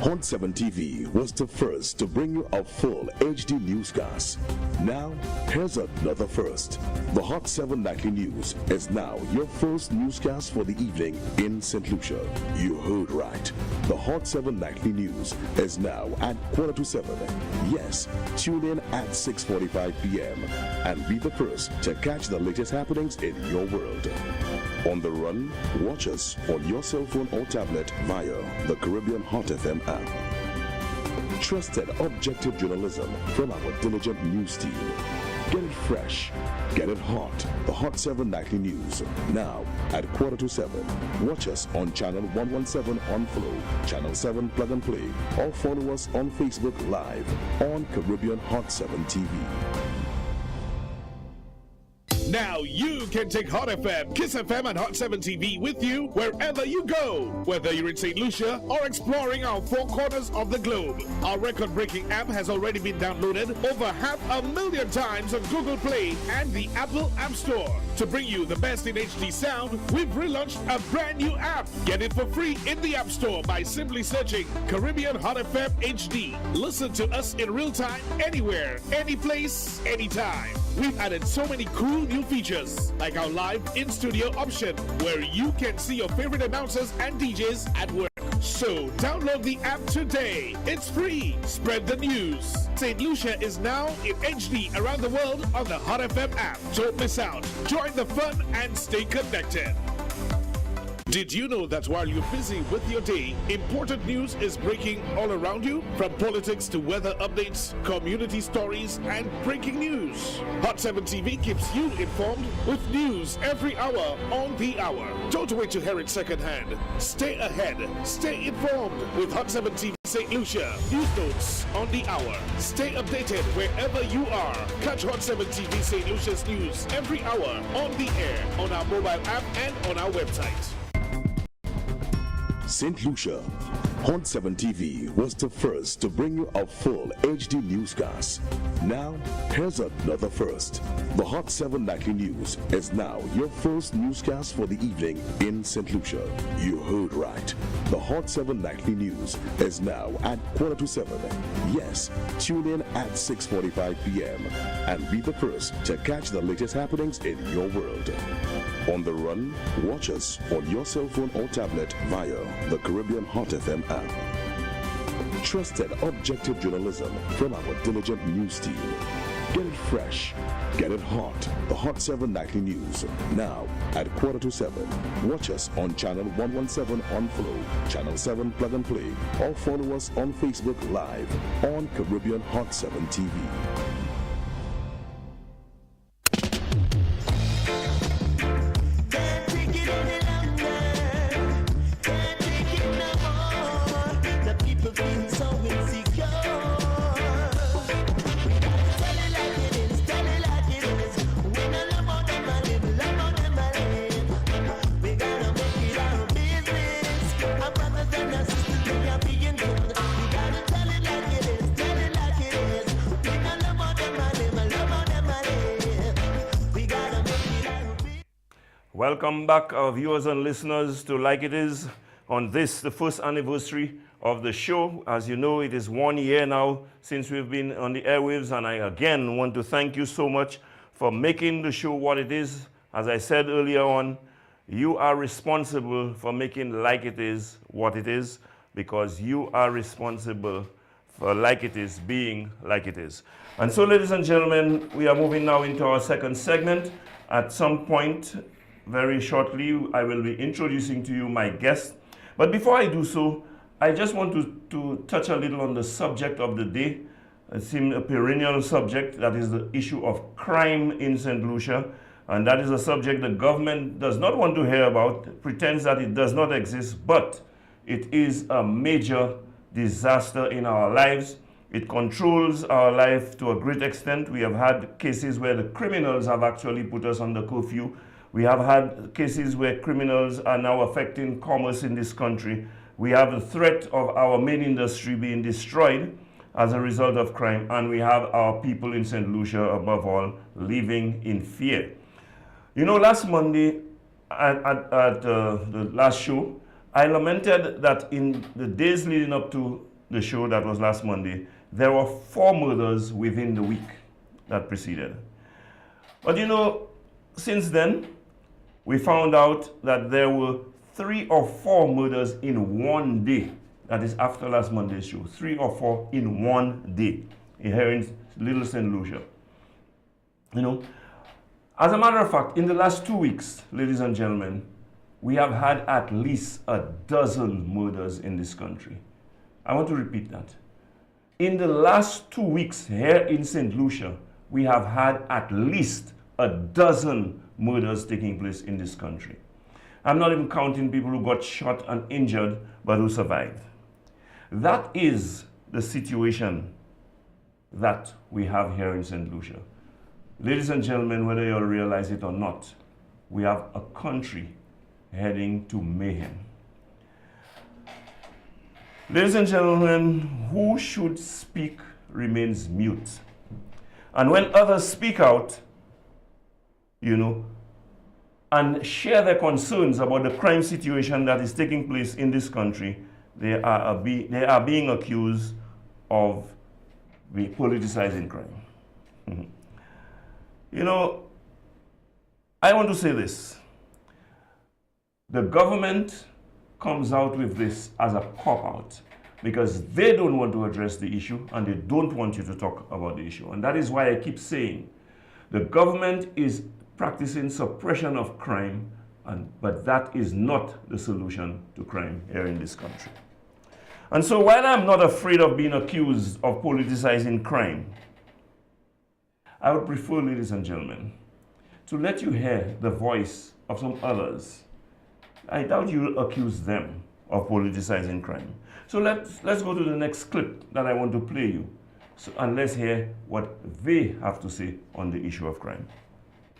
Hot 7 TV was the first to bring you a full HD newscast. Now, here's another first. The Hot 7 Nightly News is now your first newscast for the evening in St. Lucia. You heard right. The Hot 7 Nightly News is now at 7:15. Yes, tune in at 6:45 p.m. and be the first to catch the latest happenings in your world. On the run, watch us on your cell phone or tablet via the Caribbean Hot FM app. Trusted objective journalism from our diligent news team. Get it fresh, get it hot. The Hot 7 Nightly News, now at 7:15. Watch us on channel 117 on Flow, channel 7 Plug and Play, or follow us on Facebook Live on Caribbean Hot 7 TV. Now you can take Hot FM, Kiss FM, and Hot 7 TV with you wherever you go. Whether you're in St. Lucia or exploring our four corners of the globe. Our record-breaking app has already been downloaded over 500,000 times on Google Play and the Apple App Store. To bring you the best in HD sound, we've relaunched a brand new app. Get it for free in the App Store by simply searching Caribbean Hot FM HD. Listen to us in real time, anywhere, any place, anytime. We've added so many cool new features, like our live in-studio option, where you can see your favorite announcers and DJs at work. So download the app today. It's free. Spread the news. St. Lucia is now in HD around the world on the Hot FM app. Don't miss out. Join the fun and stay connected. Did you know that while you're busy with your day, important news is breaking all around you? From politics to weather updates, community stories, and breaking news. Hot 7 TV keeps you informed with news every hour on the hour. Don't wait to hear it secondhand. Stay ahead. Stay informed with Hot 7 TV St. Lucia. News notes on the hour. Stay updated wherever you are. Catch Hot 7 TV St. Lucia's news every hour on the air, on our mobile app, and on our website. St. Lucia, Hot 7 TV was the first to bring you a full HD newscast. Now, here's another first. The Hot 7 Nightly News is now your first newscast for the evening in St. Lucia. You heard right. The Hot 7 Nightly News is now at 7:15. Yes, tune in at 6:45 p.m. and be the first to catch the latest happenings in your world. On the run, watch us on your cell phone or tablet via the Caribbean Hot FM app. Trusted objective journalism from our diligent news team. Get it fresh, get it hot. The Hot 7 Nightly News, now at 7:15. Watch us on channel 117 on Flow, channel 7 Plug and Play, or follow us on Facebook Live on Caribbean Hot 7 TV. Welcome back, our viewers and listeners, to Like It Is on this, the first anniversary of the show. As you know, it is 1 year now since we've been on the airwaves, and I again want to thank you so much for making the show what it is. As I said earlier on, you are responsible for making Like It Is what it is, because you are responsible for Like It Is being like it is. And so, ladies and gentlemen, we are moving now into our second segment. At some point, very shortly, I will be introducing to you my guest. But before I do so, I just want to touch a little on the subject of the day. It seems a perennial subject, that is the issue of crime in St. Lucia. And that is a subject the government does not want to hear about, pretends that it does not exist, but it is a major disaster in our lives. It controls our life to a great extent. We have had cases where the criminals have actually put us under curfew. We have had cases where criminals are now affecting commerce in this country. We have the threat of our main industry being destroyed as a result of crime, and we have our people in St. Lucia, above all, living in fear. You know, last Monday at the last show, I lamented that in the days leading up to the show that was last Monday, there were 4 murders within the week that preceded. But you know, since then, we found out that there were 3 or 4 murders in one day. That is after last Monday's show. 3 or 4 in one day here in Little St. Lucia. You know, as a matter of fact, in the last 2 weeks, ladies and gentlemen, we have had at least a dozen murders in this country. I want to repeat that. In the last 2 weeks here in St. Lucia, we have had at least a dozen murders taking place in this country. I'm not even counting people who got shot and injured, but who survived. That is the situation that we have here in St. Lucia. Ladies and gentlemen, whether you all realize it or not, we have a country heading to mayhem. Ladies and gentlemen, who should speak remains mute. And when others speak out, you know, and share their concerns about the crime situation that is taking place in this country, they are being accused of politicizing crime. You know, I want to say this. The government comes out with this as a cop-out because they don't want to address the issue and they don't want you to talk about the issue. And that is why I keep saying the government is practicing suppression of crime, but that is not the solution to crime here in this country. And so while I'm not afraid of being accused of politicizing crime, I would prefer, ladies and gentlemen, to let you hear the voice of some others. I doubt you'll accuse them of politicizing crime. So let's go to the next clip that I want to play you. So, and let's hear what they have to say on the issue of crime.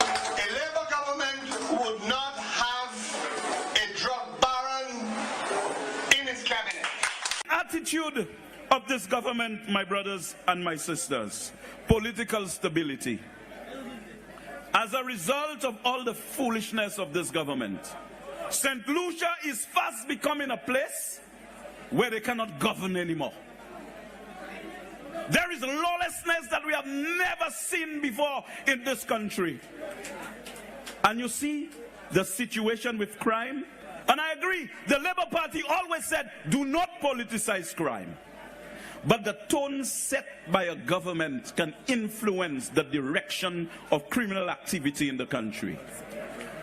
A Labour government would not have a drug baron in its cabinet. Attitude of this government, my brothers and my sisters, political stability. As a result of all the foolishness of this government, St. Lucia is fast becoming a place where they cannot govern anymore. There is lawlessness that we have never seen before in this country. And you see the situation with crime. And I agree, the Labour Party always said, do not politicize crime. But the tone set by a government can influence the direction of criminal activity in the country.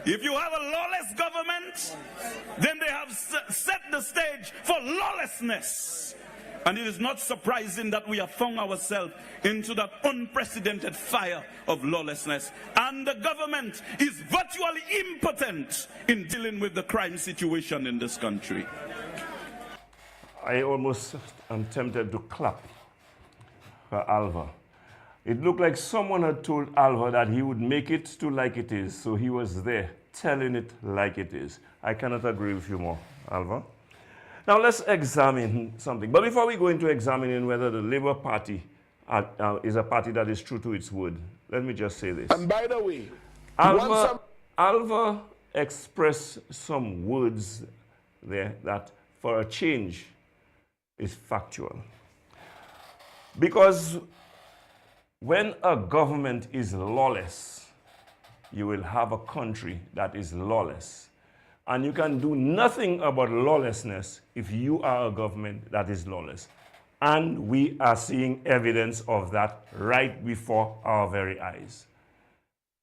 If you have a lawless government, then they have set the stage for lawlessness. And it is not surprising that we have found ourselves into that unprecedented fire of lawlessness. And the government is virtually impotent in dealing with the crime situation in this country. I almost am tempted to clap for Alva. It looked like someone had told Alva that he would make it to like it is, so he was there telling it like it is. I cannot agree with you more, Alva. Now let's examine something. But before we go into examining whether the Labour Party is a party that is true to its word, let me just say this. And by the way, Alva expressed some words there that for a change is factual. Because when a government is lawless, you will have a country that is lawless. And you can do nothing about lawlessness if you are a government that is lawless. And we are seeing evidence of that right before our very eyes.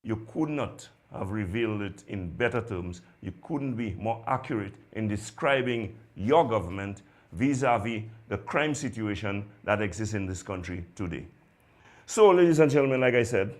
You could not have revealed it in better terms. You couldn't be more accurate in describing your government vis-a-vis the crime situation that exists in this country today. So, ladies and gentlemen, like I said,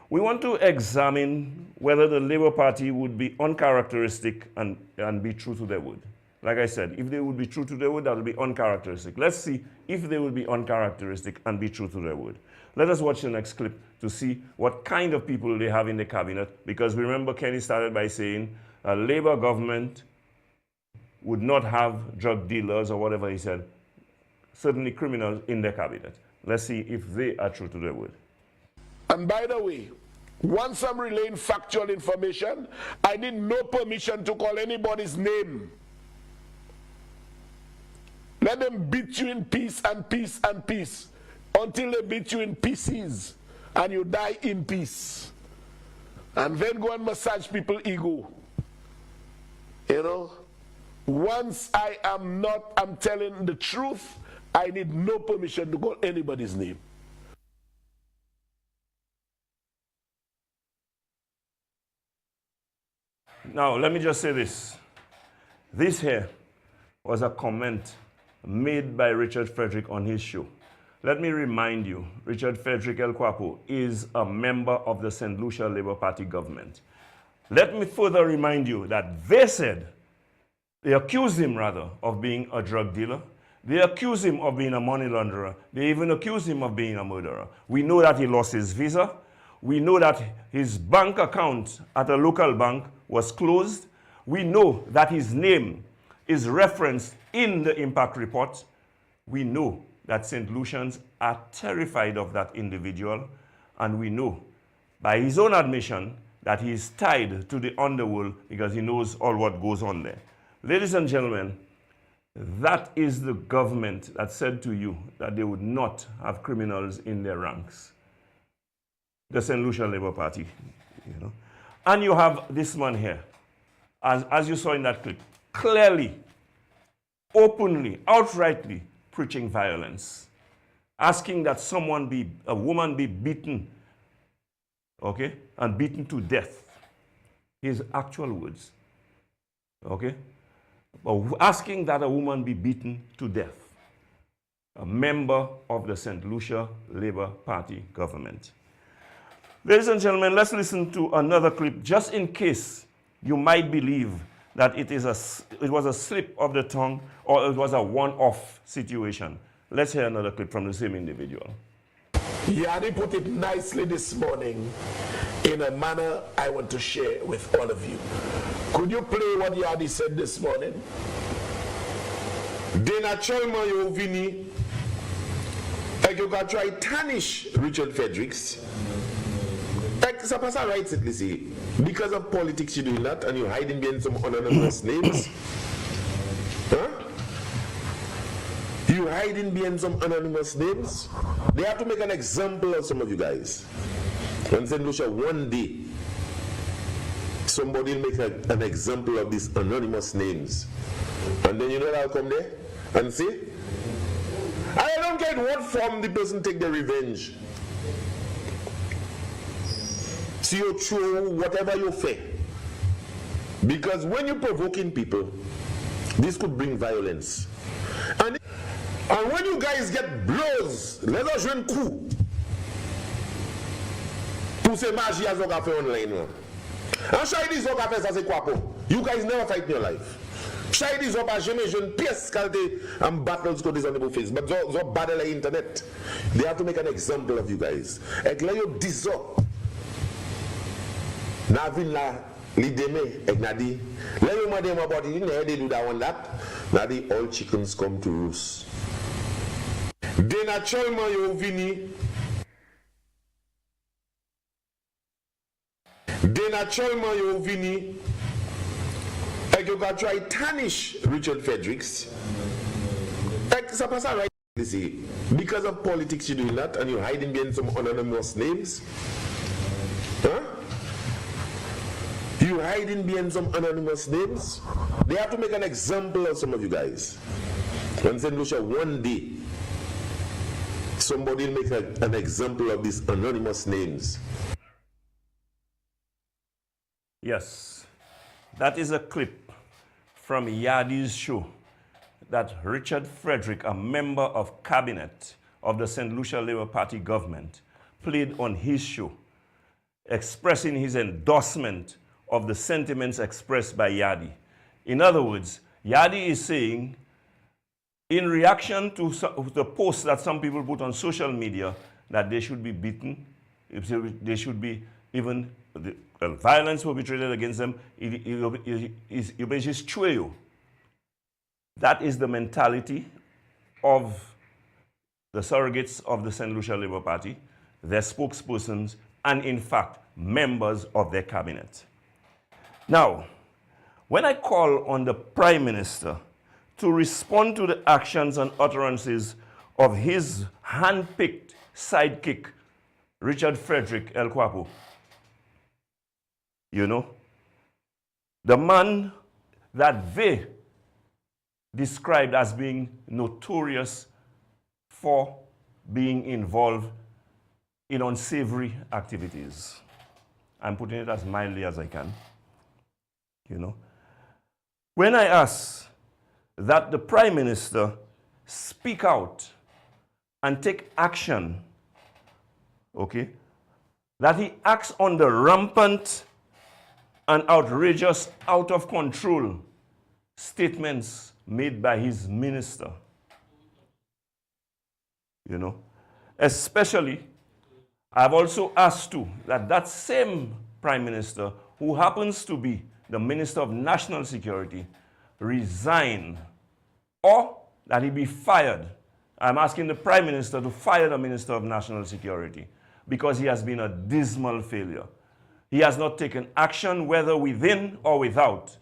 we want to examine whether the Labour Party would be uncharacteristic and be true to their word. Like I said, if they would be true to their word, that would be uncharacteristic. Let's see if they would be uncharacteristic and be true to their word. Let us watch the next clip to see what kind of people they have in the cabinet, because remember Kenny started by saying a Labour government would not have drug dealers or whatever he said, certainly criminals in their cabinet. Let's see if they are true to their word. And by the way, once I'm relaying factual information, I need no permission to call anybody's name. Let them beat you in peace and peace and peace until they beat you in pieces and you die in peace. And then go and massage people's ego. You know? Once I'm telling the truth, I need no permission to call anybody's name. Now, let me just say this. This here was a comment made by Richard Frederick on his show. Let me remind you, Richard Frederick El Quapo is a member of the St. Lucia Labour Party government. Let me further remind you that they accused him rather of being a drug dealer. They accused him of being a money launderer. They even accused him of being a murderer. We know that he lost his visa. We know that his bank account at a local bank was closed. We know that his name is referenced in the impact report. We know that St. Lucians are terrified of that individual. And we know, by his own admission, that he is tied to the underworld because he knows all what goes on there. Ladies and gentlemen, that is the government that said to you that they would not have criminals in their ranks. The St. Lucia Labour Party, you know. And you have this man here, as you saw in that clip, clearly, openly, outrightly preaching violence, asking that a woman be beaten, okay, and beaten to death. His actual words, okay, asking that a woman be beaten to death. A member of the St. Lucia Labour Party government. Ladies and gentlemen, let's listen to another clip just in case you might believe that it was a slip of the tongue or it was a one-off situation. Let's hear another clip from the same individual. Yadi put it nicely this morning in a manner I want to share with all of you. Could you play what Yadi said this morning? Dena Chalma yo vini ek yo ka try tarnish Richard Fredericks. Like Sapasa writes it, Lizzie. Because of politics you're doing that and you're hiding behind some anonymous names. Huh? You hiding behind some anonymous names. They have to make an example of some of you guys. When St. Lucia one day, somebody will make an example of these anonymous names. And then you know I'll come there and say, I don't care in what form the person take the revenge. So you throw whatever you fear. Because when you're provoking people, this could bring violence. And when you guys get blows, let us run coup. Pour ces magies à Zoga fait online. And Shady Zoga fait ça c'est quoi pour? You guys never fight in your life. Shady Zoga jamais jeune pièce qualité and battles go this on the face. But zo battle the internet. They have to make an example of you guys. Ek la yo diso. Na vin la li deme ek na di. Let me mande about it. You know they do that one that. Na di all chickens come to roost. De naturellement yo vini. De naturellement yo vini. Ek yo ka try tarnish Richard Fredericks. Like Sapasa right see. Because of politics you're doing that and you're hiding behind some anonymous names. Huh? You hiding behind some anonymous names. They have to make an example of some of you guys. When St. Lucia one day, somebody will make an example of these anonymous names. Yes, that is a clip from Yadi's show that Richard Frederick, a member of cabinet of the St. Lucia Labour Party government, played on his show, expressing his endorsement of the sentiments expressed by Yadi. In other words, Yadi is saying, in reaction to the posts that some people put on social media, that they should be beaten, they should be even violence perpetrated against them. That is the mentality of the surrogates of the St. Lucia Labour Party, their spokespersons, and in fact, members of their cabinet. Now, when I call on the Prime Minister to respond to the actions and utterances of his hand-picked sidekick, Richard Frederick El Kwapo, you know, the man that they described as being notorious for being involved in unsavory activities. I'm putting it as mildly as I can. You know, when I ask that the Prime Minister speak out and take action, okay, that he acts on the rampant and outrageous, out of control statements made by his minister, you know, especially, I've also asked too that that same Prime Minister, who happens to be the Minister of National Security, resign or that he be fired. I'm asking the Prime Minister to fire the Minister of National Security because he has been a dismal failure. He has not taken action, whether within or without,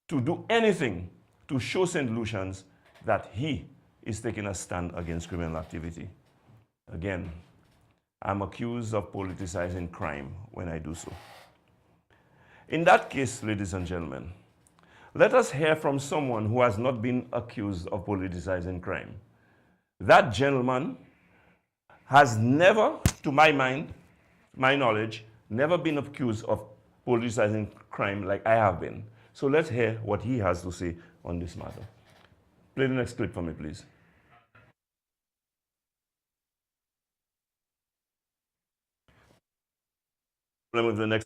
to do anything to show St. Lucians that he is taking a stand against criminal activity. Again, I'm accused of politicizing crime when I do so. In that case, ladies and gentlemen, let us hear from someone who has not been accused of politicizing crime. That gentleman has never, to my mind, my knowledge, never been accused of politicizing crime like I have been. So let's hear what he has to say on this matter. Play the next clip for me, please. With the next.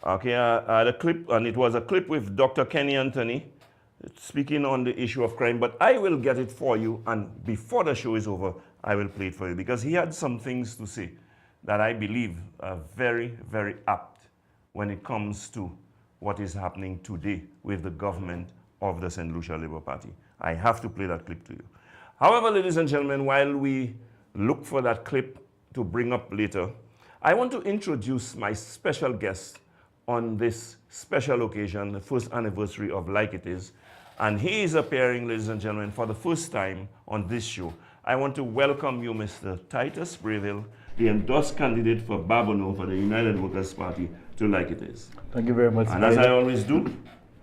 Okay, I had a clip, and it was a clip with Dr. Kenny Anthony speaking on the issue of crime, but I will get it for you, and before the show is over, I will play it for you, because he had some things to say that I believe are very, very apt when it comes to what is happening today with the government of the St. Lucia Labour Party. I have to play that clip to you. However, ladies and gentlemen, while we look for that clip to bring up later, I want to introduce my special guest on this special occasion, the first anniversary of Like It Is, and he is appearing, ladies and gentlemen, for the first time on this show. I want to welcome you, Mr. Titus Brayville, the endorsed candidate for Babonneau for the United Workers' Party, to Like It Is. Thank you very much. And as I always do,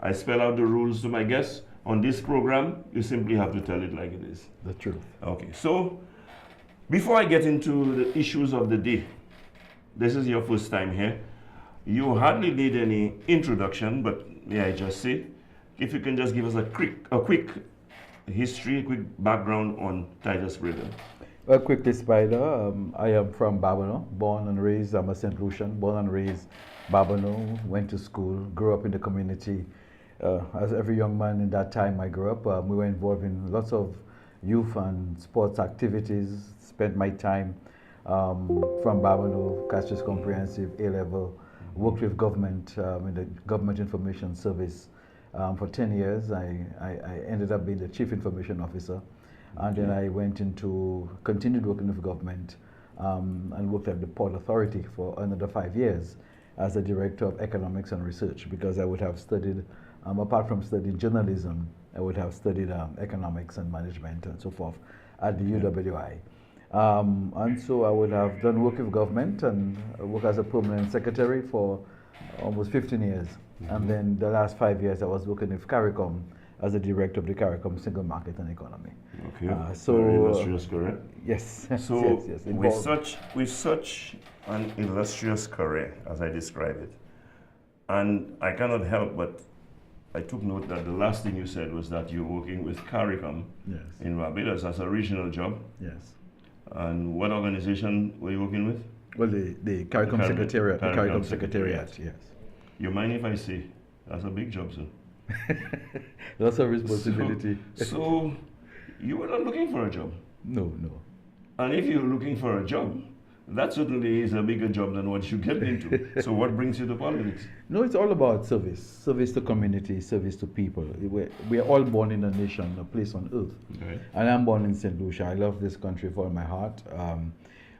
I spell out the rules to my guests. On this program, you simply have to tell it like it is. The truth. Okay, so before I get into the issues of the day, this is your first time here. You hardly need any introduction, but may I just say, if you can just give us a quick history, a quick background on Titus Brayville. Well, quickly, Spider, I am from Babonneau, born and raised. I'm a St. Lucian, born and raised Babonneau, went to school, grew up in the community. As every young man in that time I grew up, we were involved in lots of youth and sports activities, spent my time from Babonneau, Castries Comprehensive, A-level, worked with government in the Government Information Service for 10 years. I ended up being the Chief Information Officer, and then I went into, continued working with government and worked at the Port Authority for another 5 years as the Director of Economics and Research, because I would have studied, apart from studying journalism, I would have studied economics and management and so forth at the UWI. And so I would have done work with government and work as a permanent secretary for almost 15 years. And then the last 5 years I was working with CARICOM as the director of the CARICOM Single Market and Economy. Okay, very illustrious career. Yes. So yes, with such an illustrious career, as I describe it, and I cannot help but I took note that the last thing you said was that you're working with CARICOM in Barbados as a regional job. Yes. And what organization were you working with? Well, the CARICOM Secretariat. The CARICOM Secretariat, yes. You mind if I say, that's a big job, sir. Lots of responsibility. So you were not looking for a job? No. And if you're looking for a job, that certainly is a bigger job than what you get into. So what brings you to politics? No, it's all about service. Service to community, service to people. We are all born in a nation, a place on earth. Okay. And I'm born in St. Lucia. I love this country for my heart.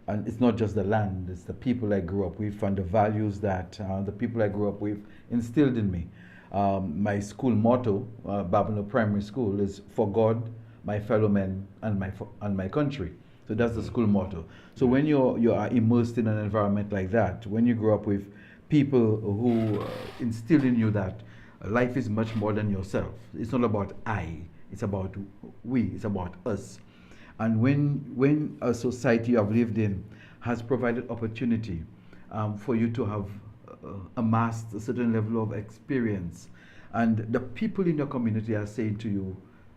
And it's not just the land, it's the people I grew up with and the values that the people I grew up with instilled in me. My school motto, Babonneau Primary School, is for God, my fellow men, and my country. So that's the school motto. So when you are immersed in an environment like that, when you grow up with people who instill in you that life is much more than yourself. It's not about I, it's about we, it's about us. And when a society you have lived in has provided opportunity for you to have amassed a certain level of experience, and the people in your community are saying to you,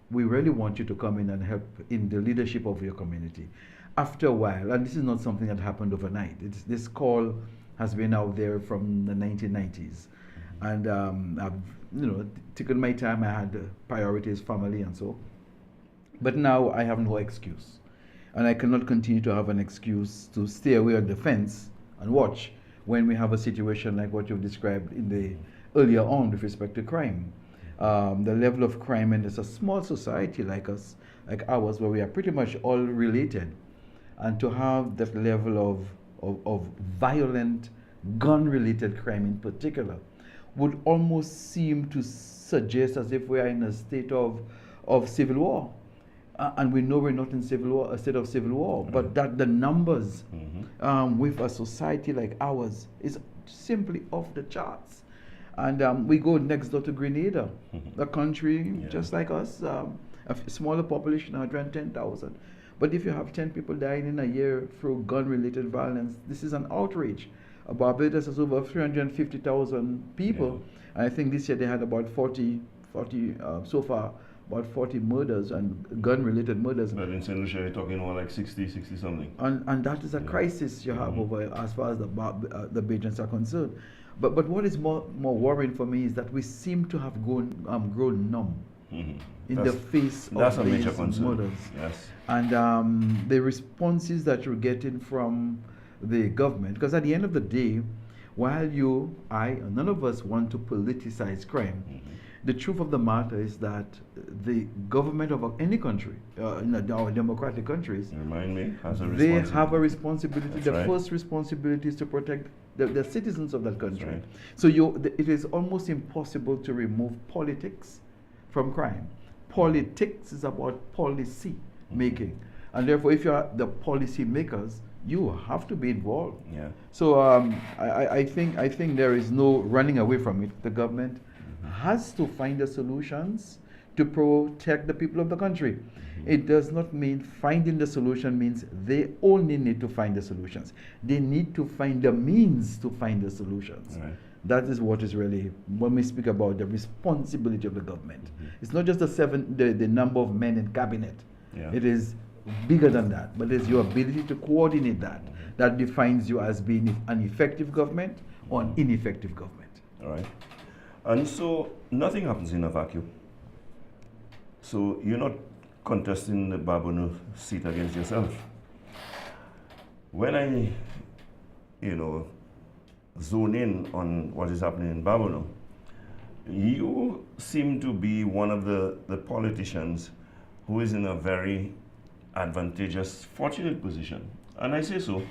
we really want you to come in and help in the leadership of your community. After a while, and this is not something that happened overnight, this call has been out there from the 1990s. And I've taken my time. I had priorities, family and so. But now I have no excuse. And I cannot continue to have an excuse to stay away on the fence and watch when we have a situation like what you've described in the earlier on with respect to crime. The level of crime, and it's a small society like ours, where we are pretty much all related, and to have that level of violent, gun-related crime in particular, would almost seem to suggest as if we are in a state of civil war. And we know we're not in a state of civil war, but that the numbers with a society like ours is simply off the charts. And we go next door to Grenada, a country just like us, a smaller population, 110,000. But if you have 10 people dying in a year through gun-related violence, this is an outrage. Barbados has over 350,000 people, and I think this year they had about 40 so far about 40 murders and gun-related murders. But in St. Lucia, you're talking more like 60 something. And that is a crisis you have over as far as the Bajans are concerned. But what is more worrying for me is that we seem to have grown numb in the face of these murders. Yes. And the responses that you're getting from the government, because at the end of the day, while none of us want to politicize crime, the truth of the matter is that the government of any country, in our democratic countries, they have a responsibility. The first responsibility is to protect the citizens of that country. So it is almost impossible to remove politics from crime. Politics is about policy making, and therefore, if you are the policy makers, you have to be involved. Yeah. So I think there is no running away from it. The government has to find the solutions to protect the people of the country. It does not mean finding the solution means they only need to find the solutions. They need to find the means to find the solutions. Right. That is what is really, when we speak about the responsibility of the government. It's not just the number of men in cabinet. Yeah. It is bigger than that, but it's your ability to coordinate that defines you as being an effective government or an ineffective government. All right. And so nothing happens in a vacuum. So you're not contesting the Babonneau seat against yourself. When I, zone in on what is happening in Babonneau, you seem to be one of the politicians who is in a very advantageous, fortunate position. And I say so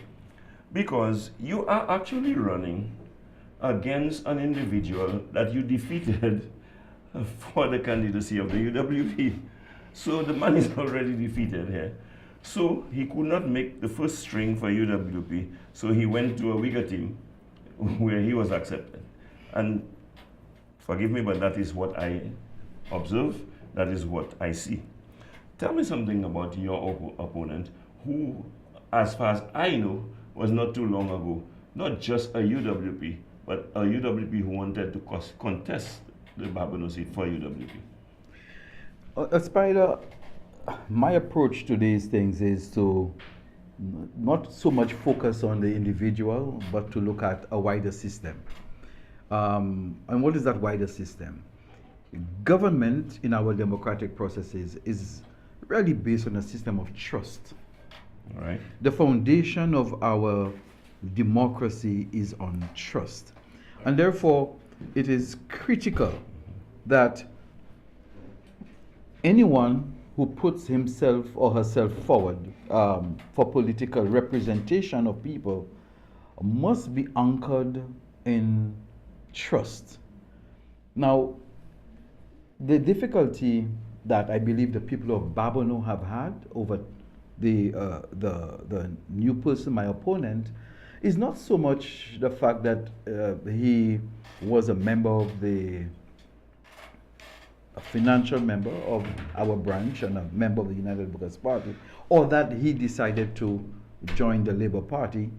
because you are actually running against an individual that you defeated for the candidacy of the UWP. So the man is already defeated here. So he could not make the first string for UWP, so he went to a weaker team where he was accepted. And forgive me, but that is what I observe, that is what I see. Tell me something about your opponent, who, as far as I know, was not too long ago, not just a UWP, but a UWP who wanted to contest the Babonneau seat for UWP. Spider, my approach to these things is to not so much focus on the individual, but to look at a wider system. And what is that wider system? Government in our democratic processes is really based on a system of trust. All right. The foundation of our democracy is on trust. And therefore, it is critical that anyone who puts himself or herself forward for political representation of people must be anchored in trust. Now, the difficulty that I believe the people of Babonneau have had over the new person, my opponent, is not so much the fact that he was a financial member of our branch and a member of the United Workers' Party, or that he decided to join the Labour Party.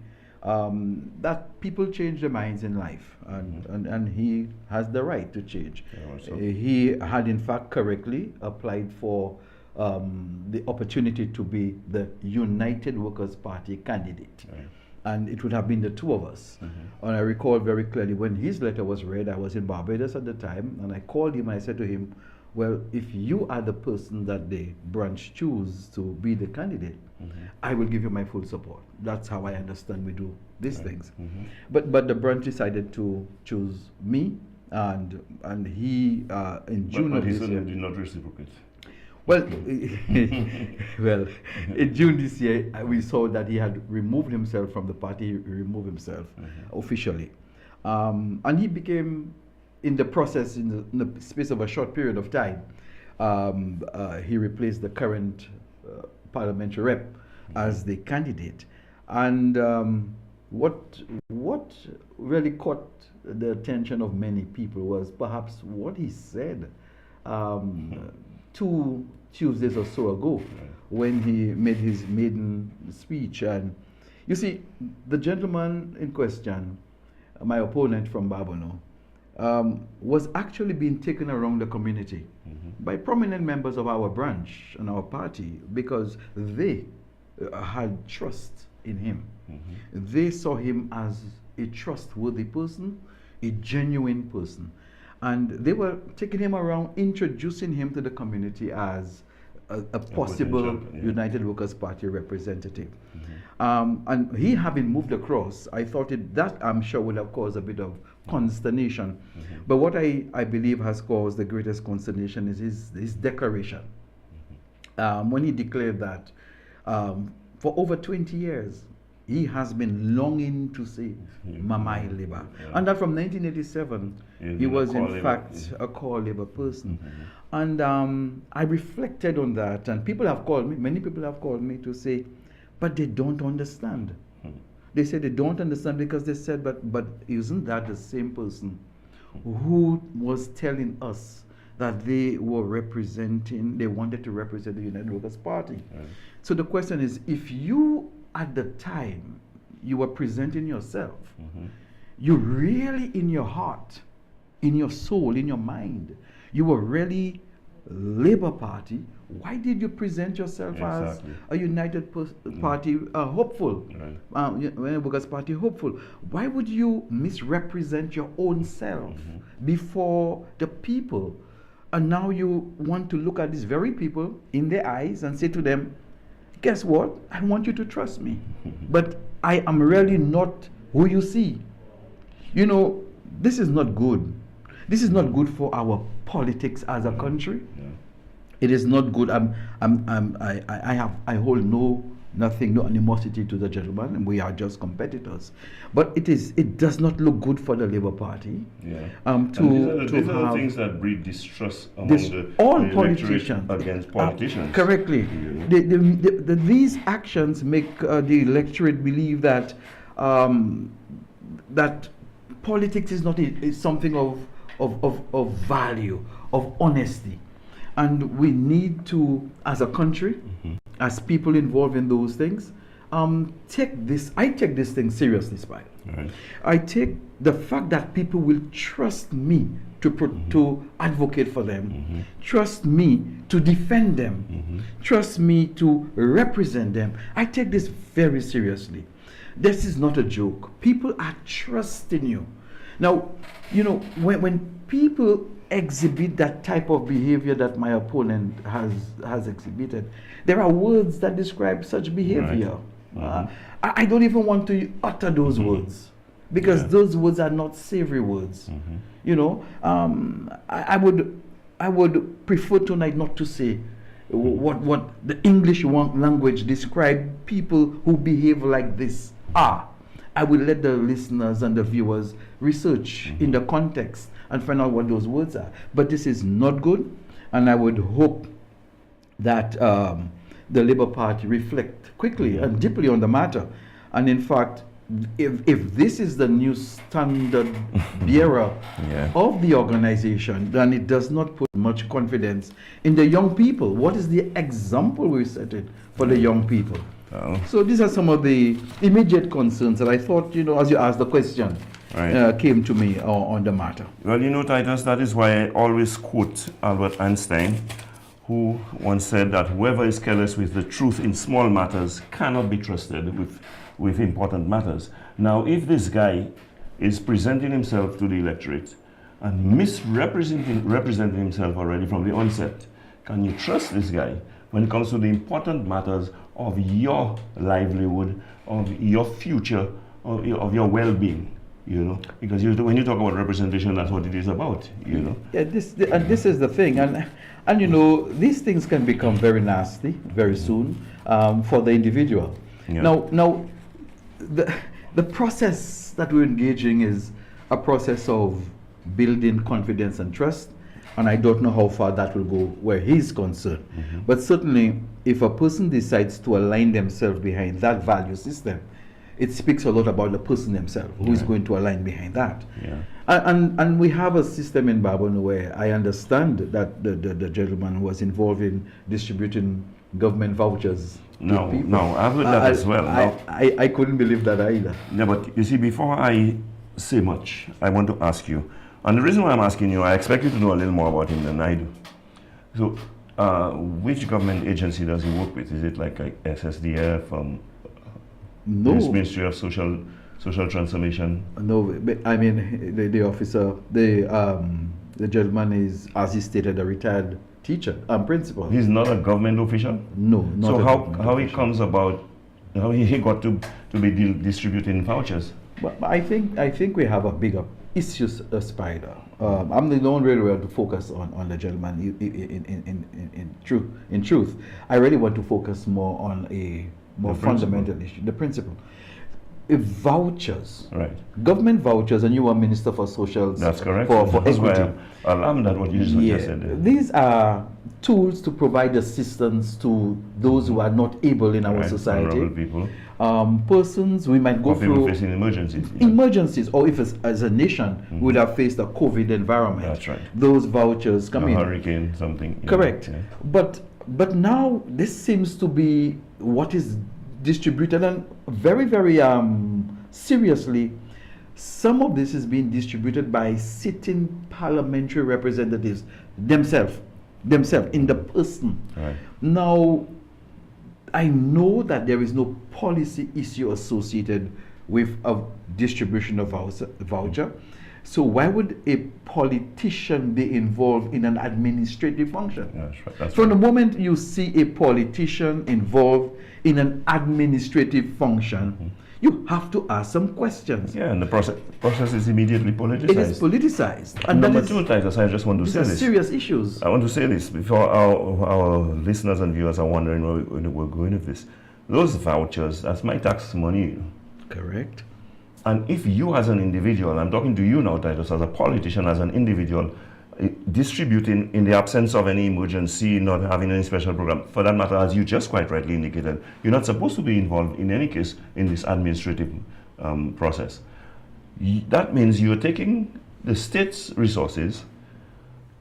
That people change their minds in life, and he has the right to change. He had in fact correctly applied for the opportunity to be the United Workers' Party candidate. Right. And it would have been the two of us. And I recall very clearly when his letter was read, I was in Barbados at the time, and I called him and I said to him, well, if you are the person that the branch choose to be the candidate, I will give you my full support. That's how I understand we do these things. But the branch decided to choose me, and he in June of this year did not reciprocate. Well, well, in June this year, we saw that he had removed himself from the party. He removed himself officially, and he became, in the process, in the space of a short period of time, he replaced the current parliamentary rep as the candidate. And what really caught the attention of many people was perhaps what he said 2 Tuesdays or so ago, when he made his maiden speech. And you see, the gentleman in question, my opponent from Babonneau, was actually being taken around the community by prominent members of our branch and our party, because they had trust in him. They saw him as a trustworthy person, a genuine person. And they were taking him around, introducing him to the community as a possible United Workers' Party representative. And he having moved across, I thought that I'm sure would have caused a bit of consternation. But what I believe has caused the greatest consternation is his declaration. When he declared that for over 20 years, he has been longing to say Mamai Labour. And that from 1987, he was in fact a core Labour person. And I reflected on that, and people have called me, many people have called me to say, but they don't understand. They say they don't understand because they said, but isn't that the same person who was telling us that they were representing, they wanted to represent the United Workers' Party? So the question is, if you, at the time, you were presenting yourself, you really in your heart, in your soul, in your mind, you were really Labour Party, why did you present yourself as a United Party hopeful, Workers' Party hopeful? Why would you misrepresent your own self before the people? And now you want to look at these very people in their eyes and say to them, guess what? I want you to trust me. But I am really not who you see. You know, this is not good. This is not good for our politics as a country. It is not good. I hold no animosity to the gentleman, and we are just competitors. But it does not look good for the Labour Party. These are the things that breed distrust among the politicians against politicians. Correctly. These actions make the electorate believe that that politics is not something of value, of honesty. And we need to, as a country, as people involved in those things, I take this thing seriously, Spike. I take the fact that people will trust me to advocate for them, trust me to defend them, trust me to represent them. I take this very seriously. This is not a joke. People are trusting you. Now, you know, when people exhibit that type of behavior that my opponent has exhibited, there are words that describe such behavior. I don't even want to utter those words, because those words are not savory words. You know, I would prefer tonight not to say what the English language describe people who behave like this are. I will let the listeners and the viewers research in the context and find out what those words are. But this is not good, and I would hope that the Labour Party reflect quickly and deeply on the matter. And in fact, if this is the new standard bearer of the organization, then it does not put much confidence in the young people. What is the example we're setting for the young people? So these are some of the immediate concerns that I thought, you know, as you asked the question, came to me on the matter. Well, you know, Titus, that is why I always quote Albert Einstein, who once said that whoever is careless with the truth in small matters cannot be trusted with important matters. Now, if this guy is presenting himself to the electorate and representing himself already from the onset, can you trust this guy when it comes to the important matters of your livelihood, of your future, of your well-being? You know, because when you talk about representation, that's what it is about. You know. Yeah, this is the thing, and you know, these things can become very nasty very soon for the individual. Now, the process that we're engaging is a process of building confidence and trust, and I don't know how far that will go where he's concerned. But certainly, if a person decides to align themselves behind that value system, it speaks a lot about the person himself who is going to align behind that. And we have a system in Babonneau where I understand that the gentleman who was involved in distributing government vouchers to people. No, I've heard that as well. I couldn't believe that either. Yeah, but you see, before I say much, I want to ask you, And the reason why I'm asking you, I expect you to know a little more about him than I do. So, which government agency does he work with? Is it like SSDF, No. Ministry of Social Transformation? No, I mean the officer, the gentleman is, as he stated, a retired teacher and principal. He's not a government official? No, not so a how government he comes about, how he got to be distributing vouchers? But I think we have a bigger issue, Spider. I'm the one really want to focus on the gentleman. In truth, I really want to focus more on a more fundamental issue, the principle. If vouchers, right? Government vouchers, and you are Minister for Social. That's correct. For That's equity. why I'm alarmed at what you just said there. These are tools to provide assistance to those who are not able in our society. Vulnerable people. Persons we might go through. People facing emergencies. Emergencies, or if as a nation we would have faced a COVID environment. That's right. Those vouchers come in. Hurricane, something. Correct. Yeah. But now this seems to be what is distributed, and very, very seriously, some of this is being distributed by sitting parliamentary representatives themselves in the person. Right. Now, I know that there is no policy issue associated with a distribution of voucher. So why would a politician be involved in an administrative function? That's right. That's From the moment you see a politician involved in an administrative function, you have to ask some questions. Yeah, and the process is immediately politicized. It is politicized. And number two, Titus, I just want to say this. Serious issues. I want to say this before our listeners and viewers are wondering where we're going with this. Those vouchers, that's my tax money. Correct. And if you as an individual, I'm talking to you now, Titus, as a politician, as an individual, distributing in the absence of any emergency, not having any special program, for that matter, as you just quite rightly indicated, you're not supposed to be involved in any case in this administrative process. That means you're taking the state's resources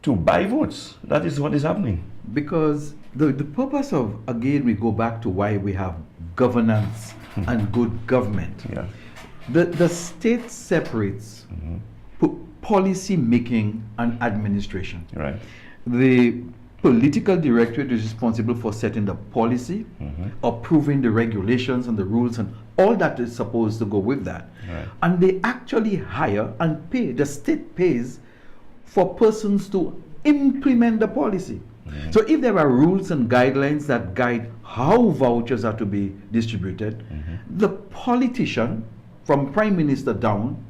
to buy votes. That is what is happening. Because the purpose of, again, we go back to why we have governance and good government. Yeah. The state separates policy making and administration. Right. The political directorate is responsible for setting the policy, approving the regulations and the rules and all that is supposed to go with that. Right. And they actually hire and pay, the state pays for persons to implement the policy. So if there are rules and guidelines that guide how vouchers are to be distributed, the politician from Prime Minister down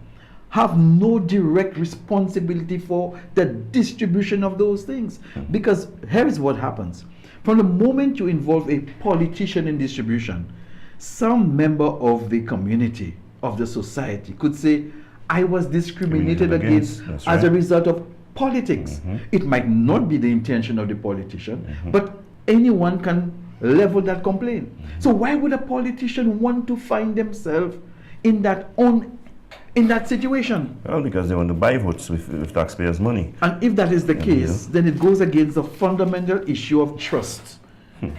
have no direct responsibility for the distribution of those things. Because here is what happens. From the moment you involve a politician in distribution, some member of the community, of the society, could say, I was discriminated against as a result of politics. It might not be the intention of the politician, but anyone can level that complaint. So why would a politician want to find themselves in that situation? Well, because they want to buy votes with taxpayers' money. And if that is the case, then it goes against the fundamental issue of trust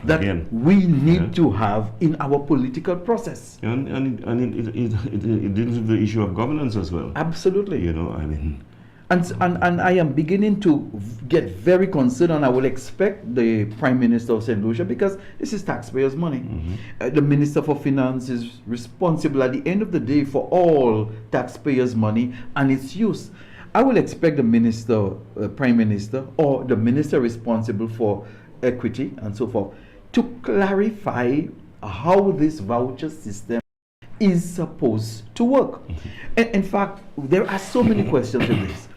that we need to have in our political process. And it deals with the issue of governance as well. Absolutely. You know, I mean... And I am beginning to get very concerned, and I will expect the Prime Minister of St. Lucia, because this is taxpayers' money. The Minister for Finance is responsible at the end of the day for all taxpayers' money and its use. I will expect the Minister, Prime Minister, or the Minister responsible for equity and so forth, to clarify how this voucher system is supposed to work. In fact, there are so many questions in this.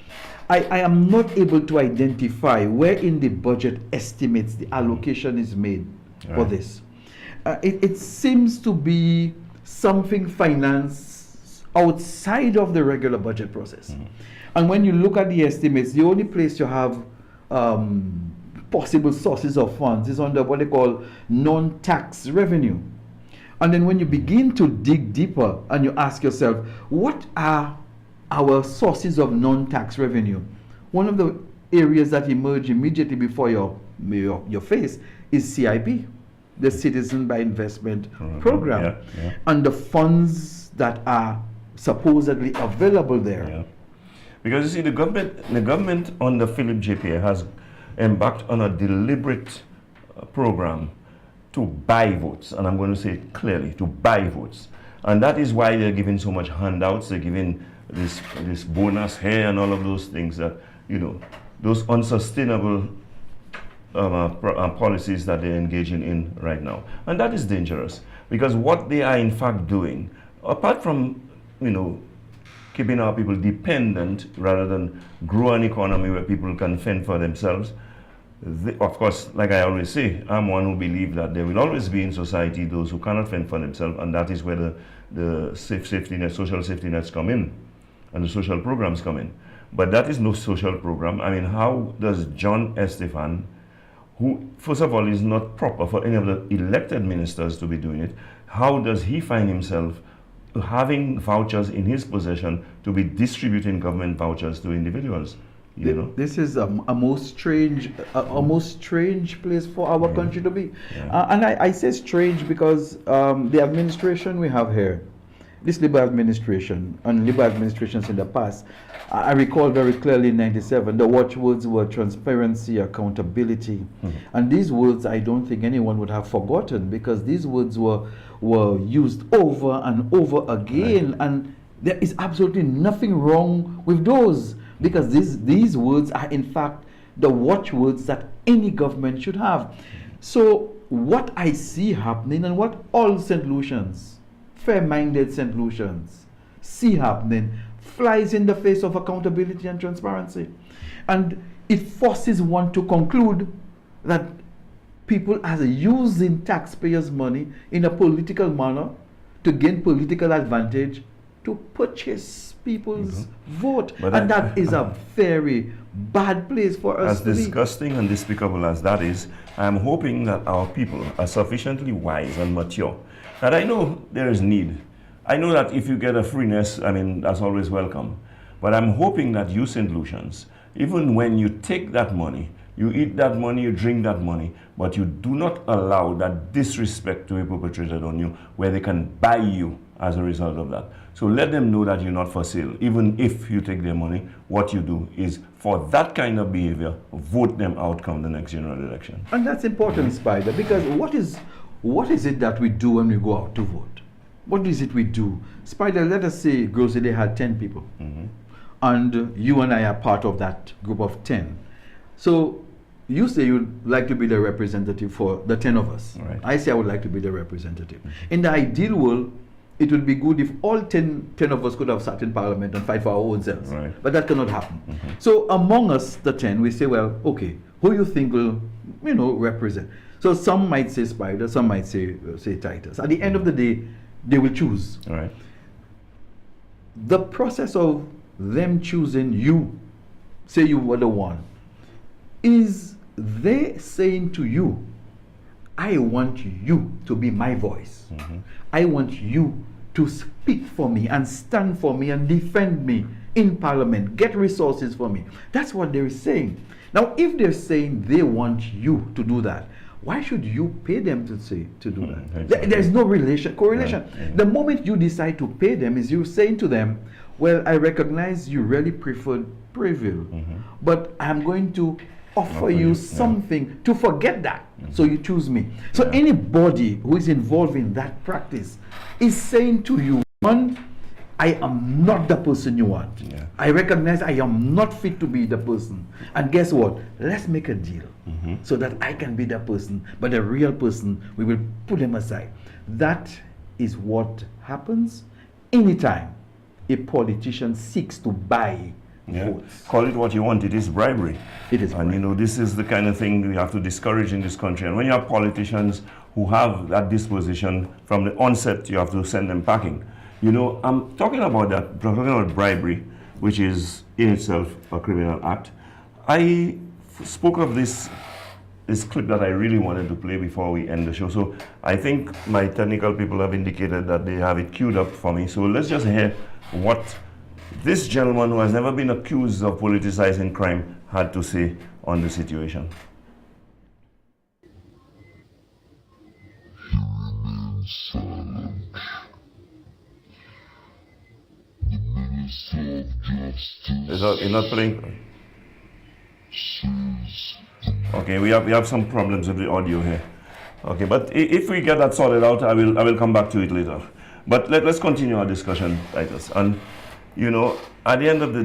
I am not able to identify where in the budget estimates the allocation is made for this. It seems to be something financed outside of the regular budget process. And when you look at the estimates, the only place you have possible sources of funds is under what they call non-tax revenue. And then when you begin to dig deeper and you ask yourself, what are our sources of non-tax revenue? One of the areas that emerge immediately before your face is CIP, the Citizen by Investment Program, and the funds that are supposedly available there. Because you see, the government under Philip J. Pierre has embarked on a deliberate program to buy votes, and I'm going to say it clearly, to buy votes. And that is why they're giving so much handouts, they're giving this bonus here and all of those things that, you know, those unsustainable policies that they're engaging in right now. And that is dangerous, because what they are in fact doing, apart from, you know, keeping our people dependent rather than grow an economy where people can fend for themselves, of course, like I always say, I'm one who believes that there will always be in society those who cannot fend for themselves, and that is where the safety net, social safety nets come in, and the social programs come in. But that is no social program. I mean, how does John Estefan, who, first of all, is not proper for any of the elected ministers to be doing it, how does he find himself having vouchers in his possession to be distributing government vouchers to individuals? You know? This is a most strange place for our country to be. Yeah. And I say strange because the administration we have here, this Labour administration and Labour administrations in the past, I recall very clearly in '97, the watchwords were transparency, accountability. And these words I don't think anyone would have forgotten, because these words were used over and over again. Right. And there is absolutely nothing wrong with those, because these words are in fact the watchwords that any government should have. So what I see happening, and what all St. Lucians, fair-minded St. Lucians, see happening, flies in the face of accountability and transparency. And it forces one to conclude that people are using taxpayers' money in a political manner to gain political advantage, to purchase people's vote. And that is a very bad place for us to be. As disgusting and despicable as that is, I'm hoping that our people are sufficiently wise and mature. And I know there is need. I know that if you get a freeness, I mean, that's always welcome. But I'm hoping that you St. Lucians, even when you take that money, you eat that money, you drink that money, but you do not allow that disrespect to be perpetrated on you, where they can buy you as a result of that. So let them know that you're not for sale. Even if you take their money, what you do is, for that kind of behavior, vote them out come the next general election. And that's important, Spider, because what is it that we do when we go out to vote? What is it we do? Spider, let us say Grocery had 10 people. And you and I are part of that group of 10. So you say you'd like to be the representative for the 10 of us. Right. I say I would like to be the representative. In the ideal world, it would be good if all 10 of us could have sat in Parliament and fight for our own selves. Right. But that cannot happen. So among us, the 10, we say, well, okay, who you think will, represent? So some might say Spider, some might say Titus. At the end of the day, they will choose. All right. The process of them choosing you, say you were the one, is they saying to you, I want you to be my voice. I want you to speak for me and stand for me and defend me in Parliament, get resources for me. That's what they're saying. Now, if they're saying they want you to do that, why should you pay them to do that? Exactly. There's no correlation. Right. The moment you decide to pay them is you saying to them, well, I recognize you really preferred Preville, but I'm going to offer you something to forget that. So you choose me. So anybody who is involved in that practice is saying to you, one, I am not the person you want. I recognize I am not fit to be the person. And guess what? Let's make a deal so that I can be the person, but the real person, we will put him aside. That is what happens anytime a politician seeks to buy votes. Call it what you want, it is bribery. It is bribery. And this is the kind of thing we have to discourage in this country. And when you have politicians who have that disposition from the onset, you have to send them packing. I'm talking about that, I'm talking about bribery, which is in itself a criminal act. I spoke of this clip that I really wanted to play before we end the show. So I think my technical people have indicated that they have it queued up for me. So let's just hear what this gentleman, who has never been accused of politicizing crime, had to say on the situation. Silent. The You're not playing? Okay, we have some problems with the audio here. Okay, but if we get that sorted out, I will come back to it later. But let's continue our discussion, Titus. And you know, at the end of the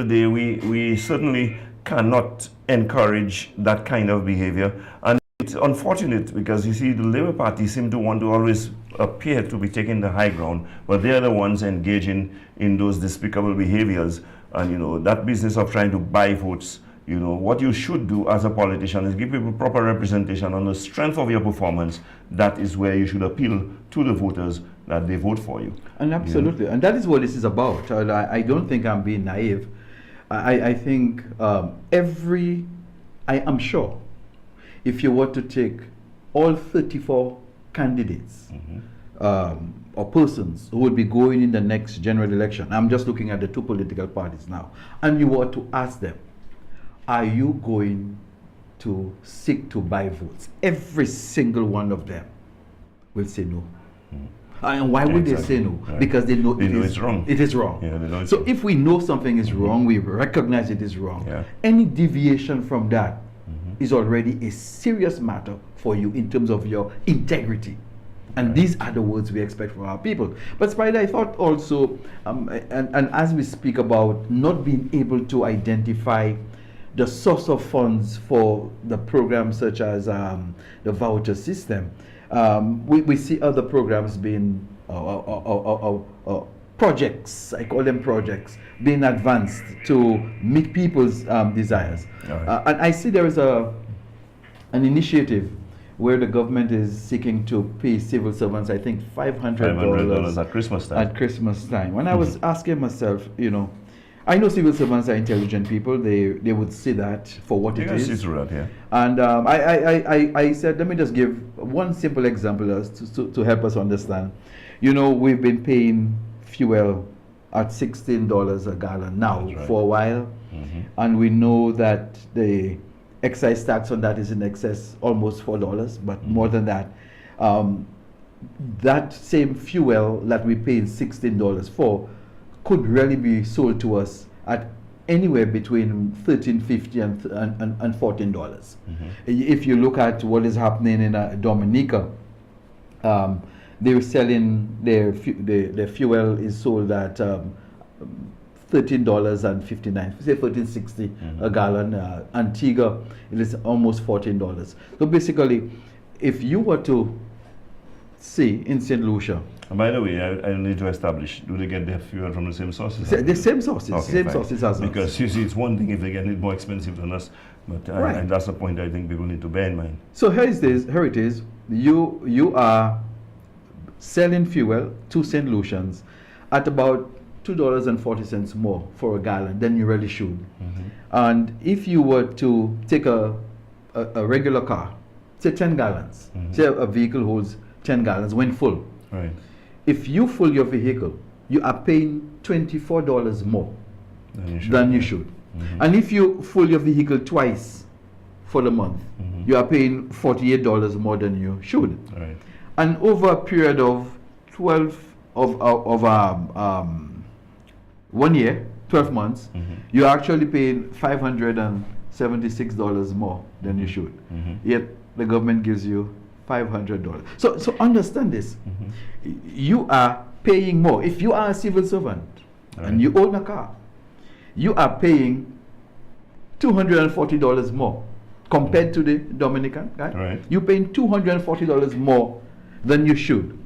day, we certainly cannot encourage that kind of behavior. And it's unfortunate because you see the Labour Party seem to want to always appear to be taking the high ground, but they're the ones engaging in those despicable behaviors. And you know, that business of trying to buy votes, you know, what you should do as a politician is give people proper representation on the strength of your performance. That is where you should appeal to the voters that they vote for you. And absolutely, you know? And that is what this is about. I don't think I'm being naive. I think I'm sure if you were to take all 34 candidates or persons who would be going in the next general election, I'm just looking at the two political parties now, and you were to ask them, are you going to seek to buy votes? Every single one of them will say no. And why would they say no? Right. Because they know it's wrong. It is wrong. Yeah, they know so if we know something is wrong, we recognize it is wrong. Yeah. Any deviation from that is already a serious matter for you in terms of your integrity. And these are the words we expect from our people. But Spider, I thought also, and as we speak about not being able to identify the source of funds for the programs such as the voucher system, we see other programs being projects, I call them projects, being advanced to meet people's desires. And I see there is an initiative where the government is seeking to pay civil servants, I think $500 at Christmas time. At Christmas time. When I was asking myself, you know, I know civil servants are intelligent people. They would see that for what it is. Right, yeah. And I said, let me just give one simple example to help us understand. You know, we've been paying fuel at $16 a gallon now for a while. And we know that the excise tax on that is in excess almost $4, but more than that. That same fuel that we pay $16 for could really be sold to us at anywhere between $13.50 and $14. If you look at what is happening in Dominica, they're selling their fuel is sold at $13.59, say $13.60 a gallon. Antigua, it is almost $14. So basically, if you were to see in St. Lucia. And by the way, I need to establish, do they get their fuel from the same sources? The same sources, okay, same sources as us. Because you see, it's one thing if they get it more expensive than us, but and that's the point I think people need to bear in mind. So here it is. You are selling fuel to St. Lucians at about $2.40 more for a gallon than you really should. And if you were to take a regular car, say 10 gallons, say a vehicle holds 10 gallons when full. Right. If you fill your vehicle, you are paying $24 more than you should. And if you fill your vehicle twice for the month, you are paying $48 more than you should. Right. And over a period of 1 year, 12 months, you're actually paying $576 more than you should. Yet the government gives you $500. So understand this. You are paying more. If you are a civil servant and you own a car, you are paying $240 more compared to the Dominican guy. You're paying $240 more than you should.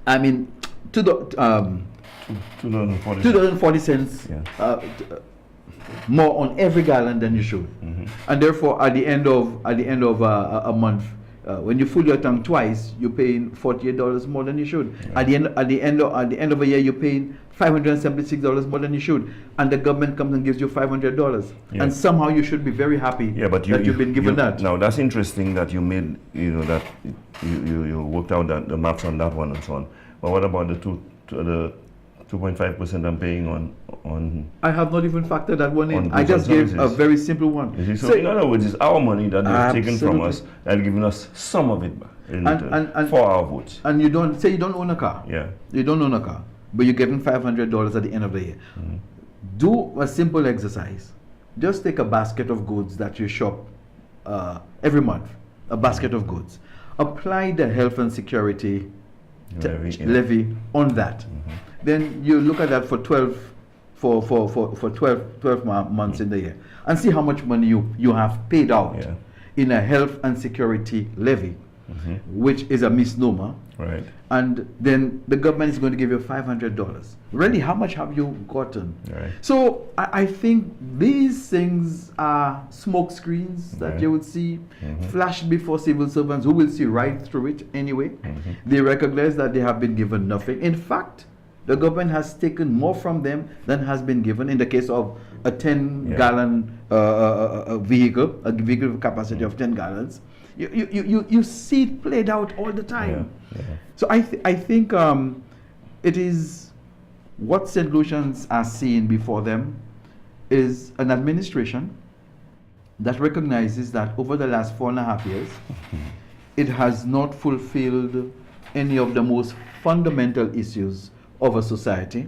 I mean, $2.40 more on every gallon than you should. And therefore, at the end of a month, when you fill your tank twice, you're paying $48 more than you should. At the end of a year, you're paying $576 more than you should, and the government comes and gives you $500, and somehow you should be very happy that you've been given that. Now that's interesting that you made, that you worked out the maths on that one and so on. But what about the 2.5% I'm paying on? I have not even factored that one in. I just gave a very simple one. So in other words, it's our money that they've taken from us and giving us some of it back. in return for our votes. And you don't own a car. Yeah. You don't own a car, but you're getting $500 at the end of the year. Do a simple exercise. Just take a basket of goods that you shop every month, a basket of goods. Apply the health and security levy on that. Then you look at that for 12 months in the year and see how much money you have paid out in a health and security levy, which is a misnomer. Right. And then the government is going to give you $500. Really, how much have you gotten? Right. So I think these things are smoke screens that you would see flashed before civil servants who will see right through it anyway. They recognize that they have been given nothing. In fact, the government has taken more from them than has been given in the case of a 10-gallon vehicle, a vehicle with capacity of 10 gallons. You see it played out all the time. So I think it is what St. Lucians are seeing before them is an administration that recognizes that over the last 4.5 years, it has not fulfilled any of the most fundamental issues of a society.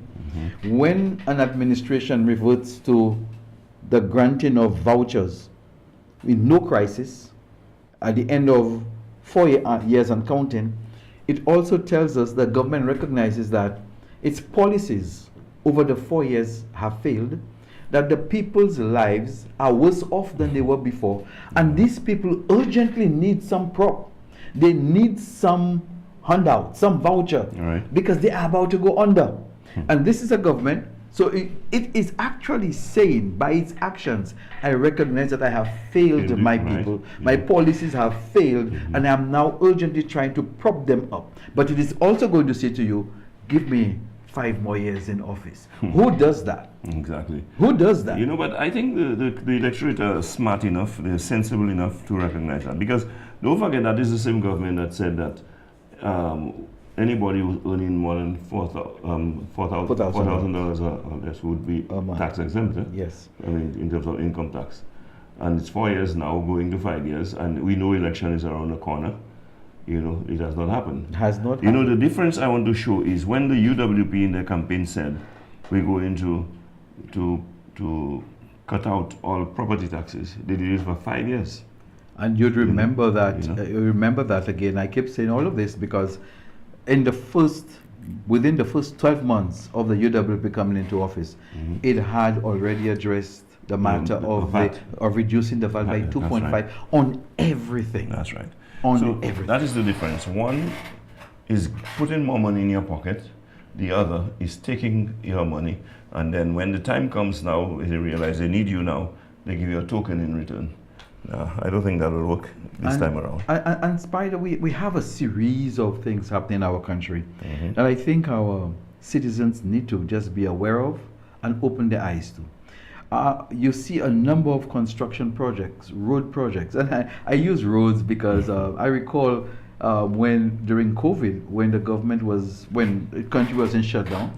When an administration reverts to the granting of vouchers with no crisis at the end of 4 years and counting, it also tells us that government recognizes that its policies over the 4 years have failed, that the people's lives are worse off than they were before, and these people urgently need some prop. They need some handout, some voucher, because they are about to go under. And this is a government, so it is actually saying by its actions, I recognize that I have failed my people, my policies have failed, and I am now urgently trying to prop them up. But it is also going to say to you, give me 5 more years in office. Who does that? Exactly. Who does that? You know, but I think the electorate are smart enough, they're sensible enough to recognize that. Because don't forget that this is the same government that said that anybody who's earning more than $4,000 or less would be tax exempted. Yes. I mean, in terms of income tax. And it's 4 years now, going to 5 years, and we know election is around the corner. You know, it has not happened. Has not You know, the difference I want to show is when the UWP in their campaign said, we're going to cut out all property taxes, they did it for 5 years. And you'd remember that, you remember that again. I keep saying all of this because within the first 12 months of the UWP coming into office, it had already addressed the matter of reducing the VAT by 2.5 on everything. That's right. On everything. That is the difference. One is putting more money in your pocket. The other is taking your money. And then when the time comes now, they realize they need you now, they give you a token in return. I don't think that will work this time around. And Spider, we have a series of things happening in our country that I think our citizens need to just be aware of and open their eyes to. You see a number of construction projects, road projects, and I use roads because I recall when during COVID, when the country was in shutdown,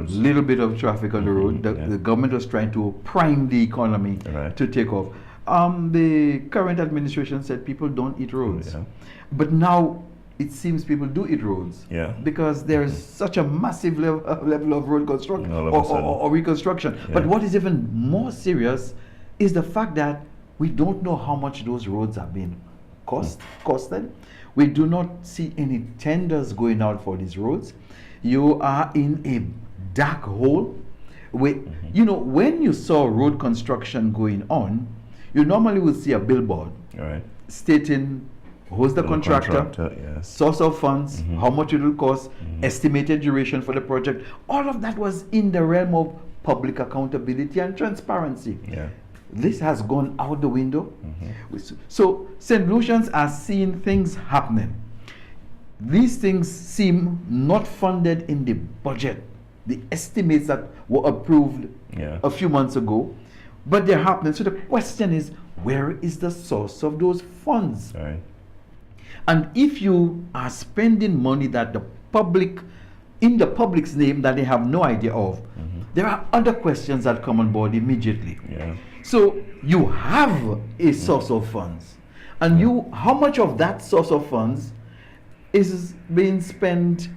little bit of traffic on the road, the government was trying to prime the economy to take off. The current administration said people don't eat roads, but now it seems people do eat roads because there's such a massive level of road construction or reconstruction. But what is even more serious is the fact that we don't know how much those roads have been costed. We do not see any tenders going out for these roads. You are in a dark hole. You know, when you saw road construction going on, you normally would see a billboard stating who's the contractor, source of funds, how much it will cost, estimated duration for the project. All of that was in the realm of public accountability and transparency. This has gone out the window. So St. Lucians are seeing things happening. These things seem not funded in the budget, the estimates that were approved a few months ago, but they're happening. So the question is, where is the source of those funds? And if you are spending money that the public, in the public's name, that they have no idea of, there are other questions that come on board immediately. So you have a source of funds, and how much of that source of funds is being spent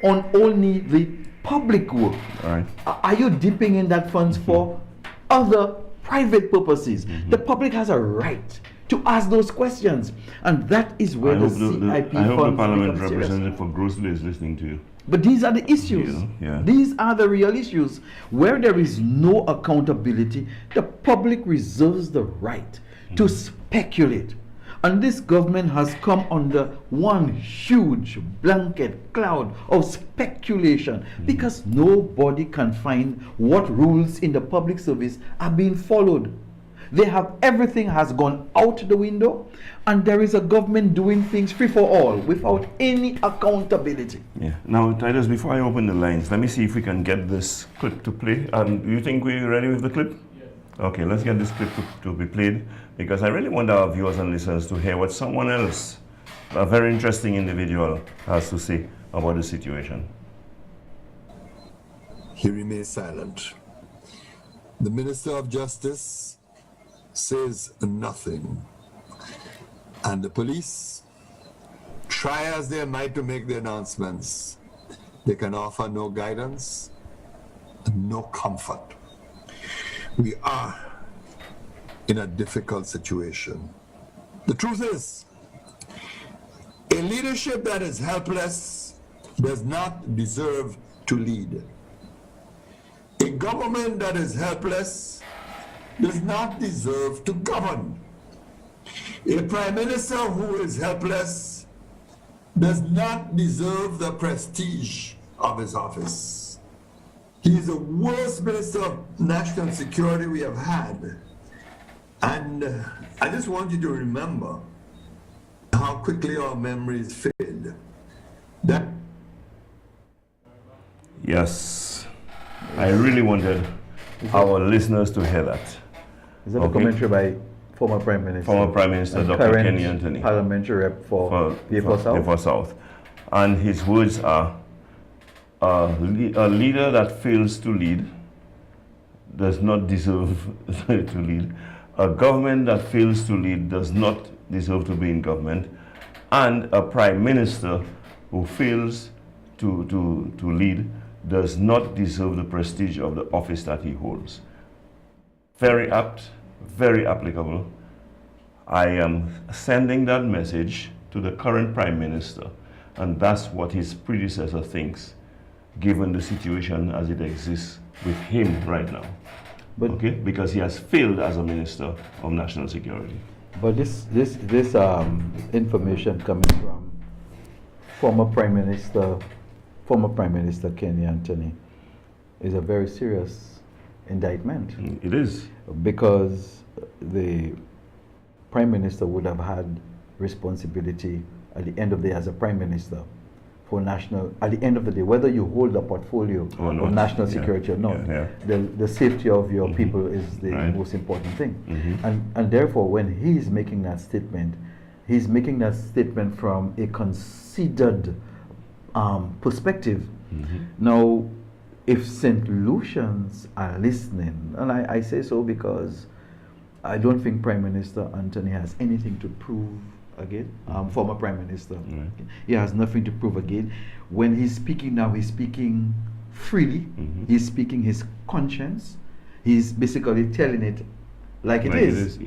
on only the public work. Right. Are you dipping in that funds for other private purposes? The public has a right to ask those questions, and that is where the CIP I hope the funds Parliament become serious. representative for Grosley is listening to you. But these are the issues. Yeah. These are the real issues. Where there is no accountability, the public reserves the right to speculate. And this government has come under one huge blanket cloud of speculation because nobody can find what rules in the public service are being followed. They have, everything has gone out the window, and there is a government doing things free for all without any accountability. Yeah. Now, Titus, before I open the lines, let me see if we can get this clip to play. Do you think we're ready with the clip? Yes. Okay, let's get this clip to be played, because I really want our viewers and listeners to hear what someone else, a very interesting individual, has to say about the situation. He remains silent. The Minister of Justice says nothing. And the police, try as they might to make the announcements, they can offer no guidance and no comfort. We are in a difficult situation. The truth is, a leadership that is helpless does not deserve to lead. A government that is helpless does not deserve to govern. A prime minister who is helpless does not deserve the prestige of his office. He is the worst minister of national security we have had. And I just want you to remember how quickly our memories fade. That Yes, I really wanted our listeners to hear that. Is that a commentary by former Prime Minister? Former Prime Minister Dr. Kenny Anthony. Parliamentary rep for South. South. And his words are, a leader that fails to lead does not deserve to lead. A government that fails to lead does not deserve to be in government. And a Prime Minister who fails to lead does not deserve the prestige of the office that he holds. Very apt, very applicable. I am sending that message to the current Prime Minister, and that's what his predecessor thinks, given the situation as it exists with him right now. But, okay, because he has failed as a Minister of National Security. But this information coming from former Prime Minister Kenny Anthony is a very serious indictment. It is. Because the Prime Minister would have had responsibility at the end of the day as a Prime Minister for national, at the end of the day, whether you hold a portfolio of national security or not, the safety of your people is the most important thing. And therefore, when he's making that statement, he's making that statement from a considered perspective. Now, if St. Lucians are listening, and I say so because I don't think Prime Minister Anthony has anything to prove again, former Prime Minister. He has nothing to prove again. When he's speaking now, he's speaking freely. He's speaking his conscience. He's basically telling it like it is.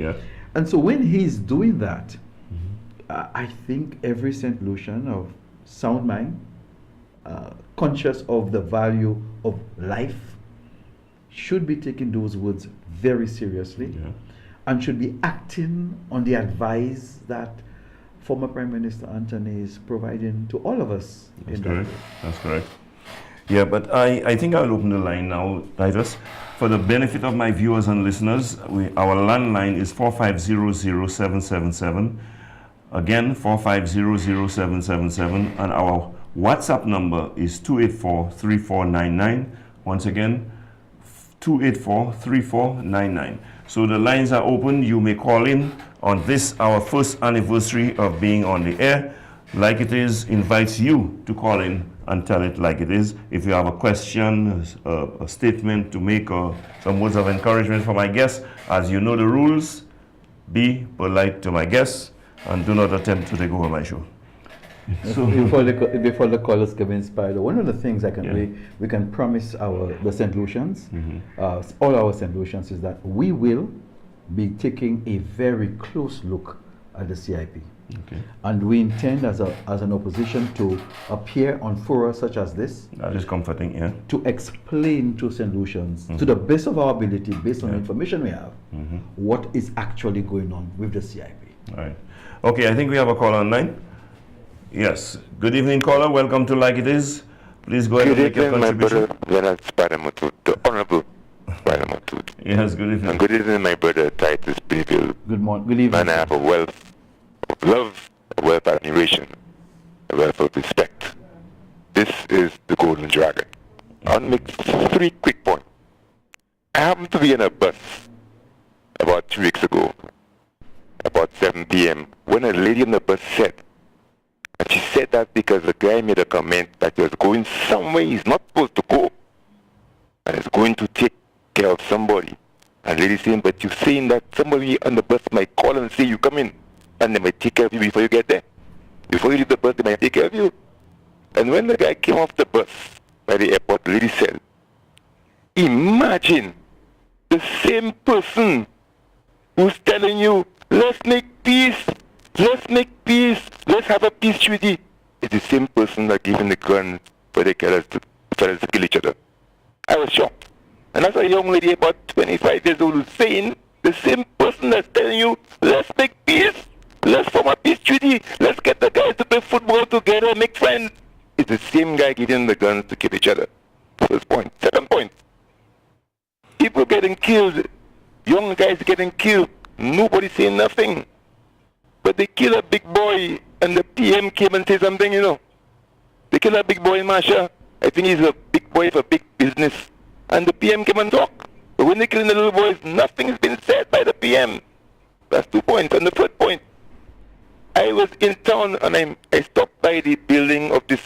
And so when he's doing that, I think every St. Lucian of sound mind, conscious of the value of life, should be taking those words very seriously and should be acting on the advice that former Prime Minister Anthony is providing to all of us. That's correct. That's correct. Yeah, but I think I'll open the line now, Titus. For the benefit of my viewers and listeners, our landline is 4500777. Again, 4500777, and our WhatsApp number is 284-3499. Once again, 284-3499. So the lines are open. You may call in on this, our first anniversary of being on the air. Like It Is invites you to call in and tell it like it is. If you have a question, a statement to make, or some words of encouragement for my guests, as you know the rules, be polite to my guests and do not attempt to take over my show. So before the callers come in, Spider, one of the things we can promise the St. Lucians, all our St. Lucians, is that we will be taking a very close look at the CIP. Okay. And we intend as an opposition to appear on forums such as this. That is comforting, yeah. To explain to St. Lucians, to the best of our ability, based on the information we have, what is actually going on with the CIP. All right. Okay, I think we have a call online. Yes. Good evening, caller. Welcome to Like It Is. Please go ahead and make your contribution. The Honorable Spider Matut. Yes, good evening. And good evening, my brother Titus Bayfield. Good morning. Good evening. And I have a wealth of love, a wealth of admiration, a wealth of respect. This is the Golden Dragon. I'll make 3 quick points. I happened to be in a bus about 2 weeks ago, about 7 p.m., when a lady in the bus said, and she said that because the guy made a comment that he was going somewhere he's not supposed to go, and is going to take care of somebody. And the lady saying, but you're saying that somebody on the bus might call and say you come in, and they might take care of you before you get there. Before you leave the bus, they might take care of you. And when the guy came off the bus by the airport, the lady said, imagine the same person who's telling you, let's make peace, let's have a peace treaty. It's the same person that gave him the gun for the killers to kill each other. I was shocked. And that's a young lady about 25 years old who's saying, the same person that's telling you, let's make peace, let's form a peace treaty, let's get the guys to play football together and make friends. It's the same guy giving the guns to kill each other. First point. Second point. People getting killed, young guys getting killed, nobody saying nothing. But they kill a big boy and the PM came and said something, you know. They kill a big boy in Masha. I think he's a big boy for big business. And the PM came and talked. But when they kill the little boys, nothing has been said by the PM. That's 2 points. And the third point, I was in town and I stopped by the building of this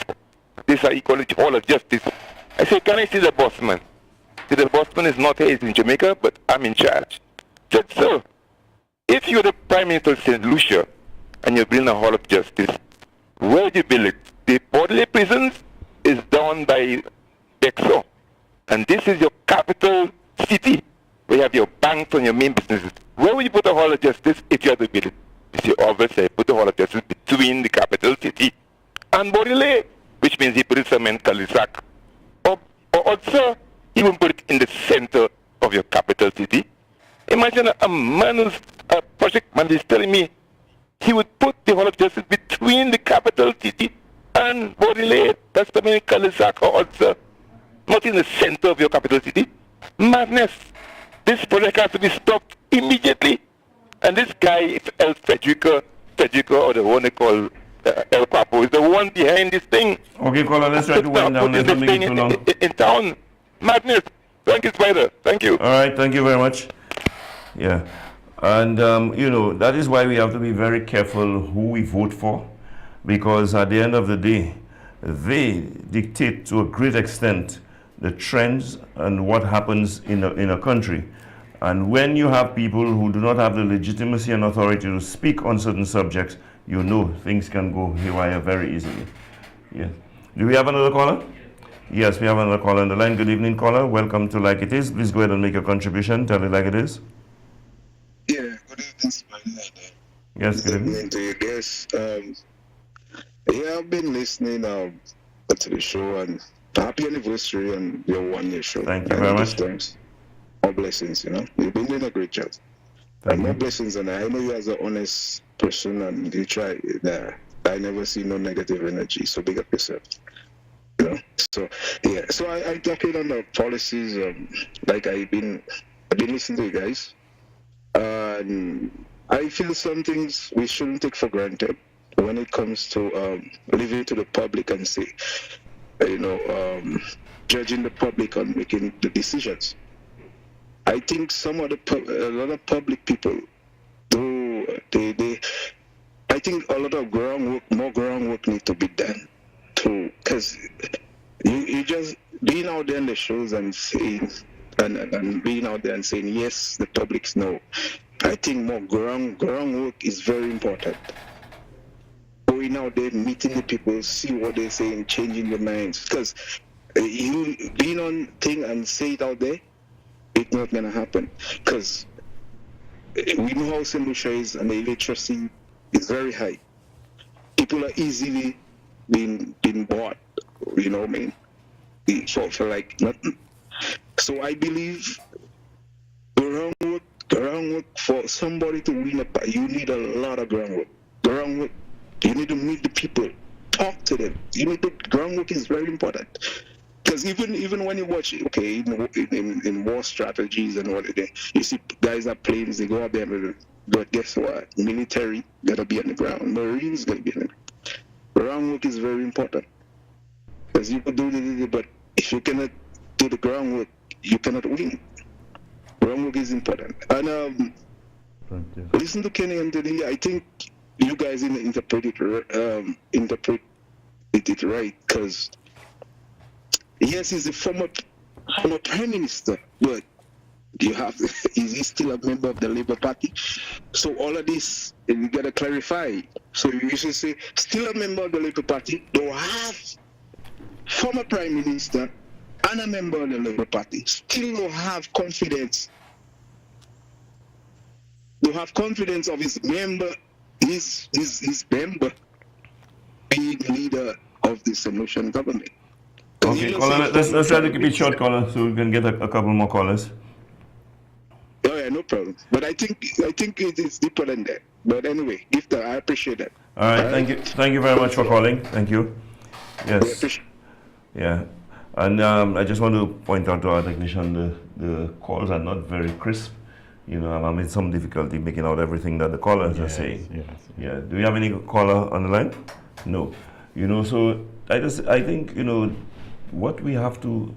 I call it Hall of Justice. I said, can I see the boss man? The boss man is not here, he's in Jamaica, but I'm in charge. I said, sir, if you're the Prime Minister of St. Lucia and you're building a Hall of Justice, where would you build it? The Port Prisons is down by Bexar. And this is your capital city, where you have your banks and your main businesses. Where would you put the Hall of Justice if you had to build it? You see, obviously, put the Hall of Justice between the capital city and Bodile, which means he put it somewhere in Calisac. Or also, he would put it in the center of your capital city. Imagine a man who's a project man is telling me he would put the Hall of Justice between the capital city and Bodile. That's somewhere in Calisac or also, not in the center of your capital city. Madness. This project has to be stopped immediately. And this guy, El Federico, or the one they call El Papo, is the one behind this thing. Okay, caller, let's try to wind down. Let's not make it too long. In town. Madness. Thank you, Spider. Thank you. All right, thank you very much. Yeah. And, you know, that is why we have to be very careful who we vote for, because at the end of the day, they dictate to a great extent the trends and what happens in a country. And when you have people who do not have the legitimacy and authority to speak on certain subjects, you know things can go haywire very easily. Yeah. Do we have another caller? Yes, we have another caller on the line. Good evening, caller. Welcome to Like It Is. Please go ahead and make your contribution. Tell it like it is. Yeah, good evening, Spider. Yes, good evening. To you guys. Yeah, I've been listening to the show, and happy anniversary on your 1-year show. Thank you very much. Thanks. More blessings, you know. You've been doing a great job. And more blessings, and I know you as an honest person, and you try that. I never see no negative energy, so big up yourself. You know. So yeah. So I talking on the policies. Like I've been listening to you guys, and I feel some things we shouldn't take for granted when it comes to leaving to the public and say, you know, judging the public on making the decisions. I think a lot of public people do. I think a lot of more groundwork need to be done too, because you just being out there in the shows and saying and being out there and saying yes, the public's no. I think more groundwork is very important. going out there, meeting the people, see what they're saying, changing their minds. Because you being on thing and say it out there, it's not gonna happen. Because we know how St. Lucia is, and the illiteracy is very high. People are easily being bought, you know what I mean? For like nothing. So I believe groundwork for somebody to win you need a lot of groundwork. Groundwork, you need to meet the people, talk to them. Groundwork is very important. Because even when you watch, okay, in war strategies and what they, you see guys have planes, they go up there, but guess what? Military gotta be on the ground. Marines gotta be on the ground. Groundwork is very important. Because you could do it, but if you cannot do the groundwork, you cannot win. Groundwork is important. And listen to Kenny Anthony. I think you guys interpret it right. Because yes, he's a former prime minister, but is he still a member of the Labour Party? So all of this, you gotta clarify. So you should say, still a member of the Labour Party, don't have former prime minister and a member of the Labour Party, still don't have confidence. Don't have confidence of his member, his member being leader of the St. Lucian government. Okay, caller, let's try to keep it short, caller, so we can get a couple more callers. Oh yeah, no problem. But I think it is deeper than that. But anyway, I appreciate that. All right, thank you very much for calling. Thank you. Yes. Yeah, and I just want to point out to our technician, the calls are not very crisp. You know, I'm having some difficulty making out everything that the callers are saying. Yes. Yeah. Do you have any caller on the line? No. You know, so I think, you know, what we have to,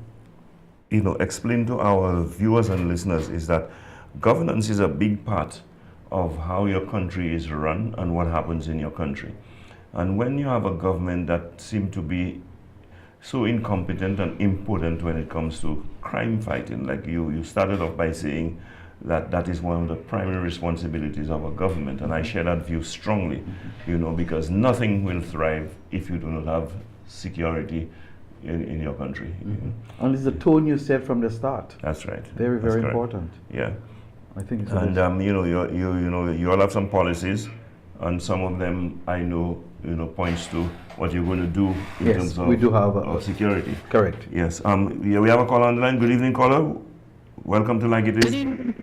you know, explain to our viewers and listeners is that governance is a big part of how your country is run and what happens in your country. And when you have a government that seems to be so incompetent and impotent when it comes to crime fighting, like you started off by saying that is one of the primary responsibilities of a government, and I share that view strongly, you know, because nothing will thrive if you do not have security in your country. And it's the tone you set from the start. That's right. Very important. Yeah. I think so. And you know, you all have some policies, and some of them I know, you know, points to what you're going to do in terms of, we do have of security. Correct. Yes. We have a caller on the line. Good evening, caller. Welcome to Like It Is.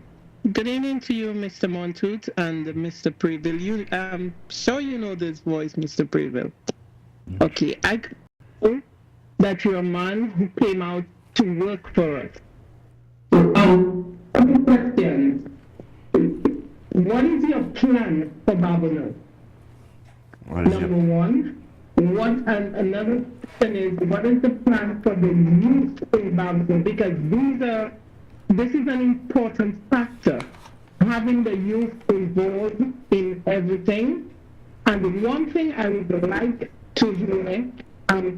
Good evening to you, Mr. Montoot and Mr. Preville. You sure you know this voice, Mr. Preville? Okay, I know that you're a man who came out to work for us. Question: what is your plan for Barbados? Number one. Another question is, what is the plan for the youth in Barbados? Because this is an important factor, having the youth involved in everything. And one thing I would like to hear,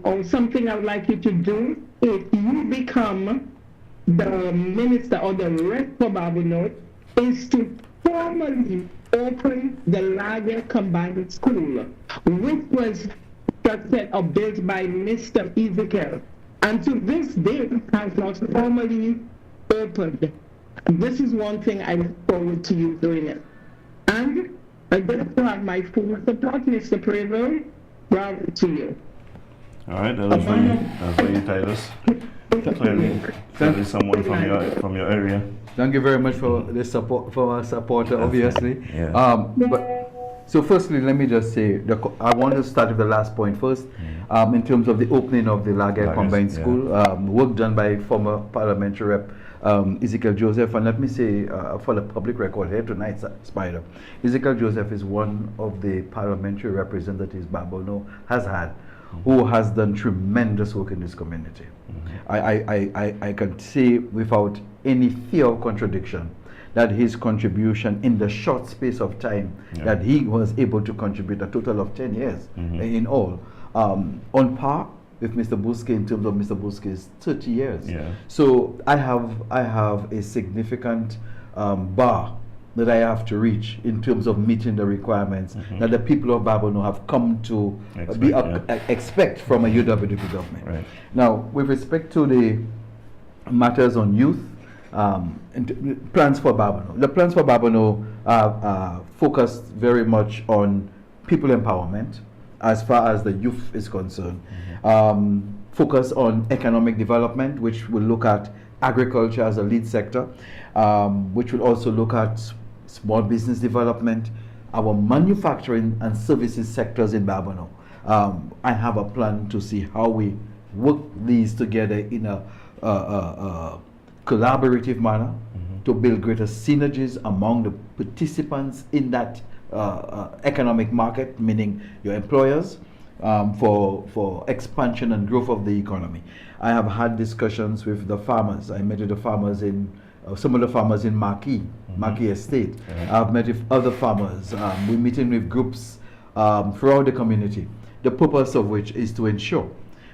or something I would like you to do, if you become the minister or the rep for Barbados, is to formally open the Laguerre Combined School, which was constructed or built by Mr. Ezekiel, and to this day has not formally opened. This is one thing I look forward to you doing it. And I just have my full support, Mr. Preville. Bravo to you. All right, that's for you. That's for you, Titus. Clearly someone from your area. Thank you very much for the support, for our supporter, obviously. Yeah. So firstly, let me just say, I want to start with the last point first. In terms of the opening of the Laguerre Combined School, work done by former parliamentary rep Ezekiel Joseph. And let me say, for the public record here tonight, Spider, Ezekiel Joseph is one of the parliamentary representatives Barbados has had, who has done tremendous work in this community. I can say without any fear of contradiction that his contribution in the short space of time that he was able to contribute, a total of 10 years in all, on par with Mr. Buske in terms of Mr. Buske's 30 years. So I have a significant bar that I have to reach in terms of meeting the requirements that the people of Babonneau have come to expect from a UWP government. Right. Now, with respect to the matters on youth, and plans for Babonneau. The plans for Babonneau are focused very much on people empowerment as far as the youth is concerned. Focus on economic development, which will look at agriculture as a lead sector, which will also look at small business development, our manufacturing and services sectors in Babonneau. I have a plan to see how we work these together in a collaborative manner to build greater synergies among the participants in that economic market, meaning your employers, for expansion and growth of the economy. I have had discussions with the farmers. I met with the farmers in some of the farmers in Marquis Estate. I've met with other farmers. We're meeting with groups throughout the community. The purpose of which is to ensure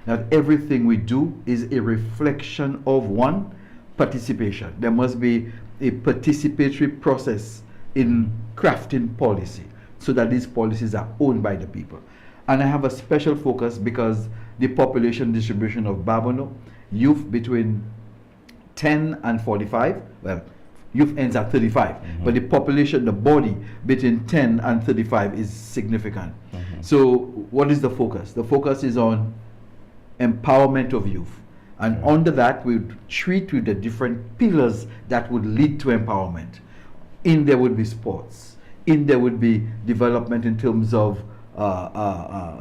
that everything we do is a reflection of one, participation. There must be a participatory process in crafting policy so that these policies are owned by the people. And I have a special focus because the population distribution of Babonneau, youth between 10 and 45, well, youth ends at 35, but the population, the body between 10 and 35 is significant. So what is the focus? The focus is on empowerment of youth. And under that, we treat with the different pillars that would lead to empowerment. In there would be sports. In there would be development in terms of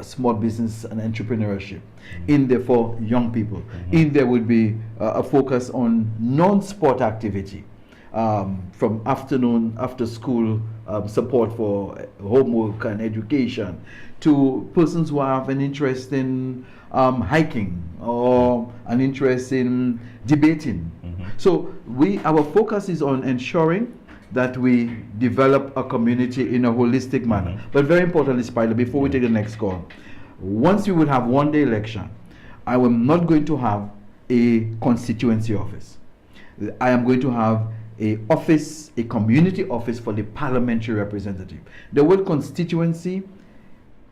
small business and entrepreneurship. In there for young people. In there would be a focus on non-sport activity. From afternoon, after school support for homework and education, to persons who have an interest in hiking or an interest in debating. So our focus is on ensuring that we develop a community in a holistic manner. But very importantly, Spider, before we take the next call, once we would have one-day election, I am not going to have a constituency office. I am going to have a community office for the parliamentary representative. The word constituency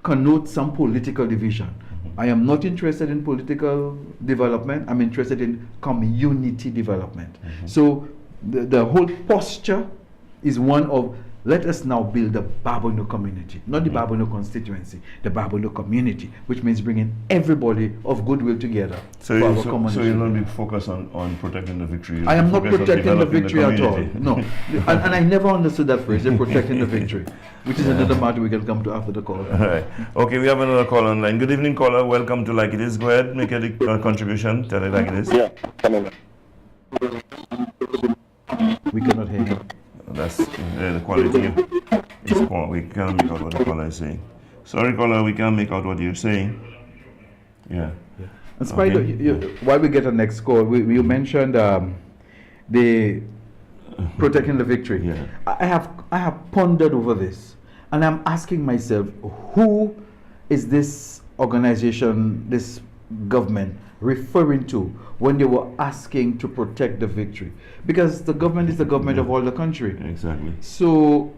connotes some political division. I am not interested in political development. I'm interested in community development. So the whole posture is one of, let us now build the Babonneau community, not the Babonneau constituency, the Babonneau community, which means bringing everybody of goodwill together. So you'll not be focused on protecting the victory. I am not protecting the victory at all. No, and I never understood that phrase, protecting the victory, which is another matter we can come to after the call. All right. Okay, we have another call online. Good evening, caller. Welcome to Like It Is. Go ahead, make a contribution. Tell it like it is. Yeah, come on. We cannot hear you. That's the quality is poor. We can't make out what the caller is saying. Sorry, caller, we can't make out what you're saying. Yeah. And Spider, while we get the next call, you mentioned the protecting the victory. Yeah. I have pondered over this, and I'm asking myself, who is this organization, this government referring to when they were asking to protect the victory? Because the government is the government of all the country. Exactly. So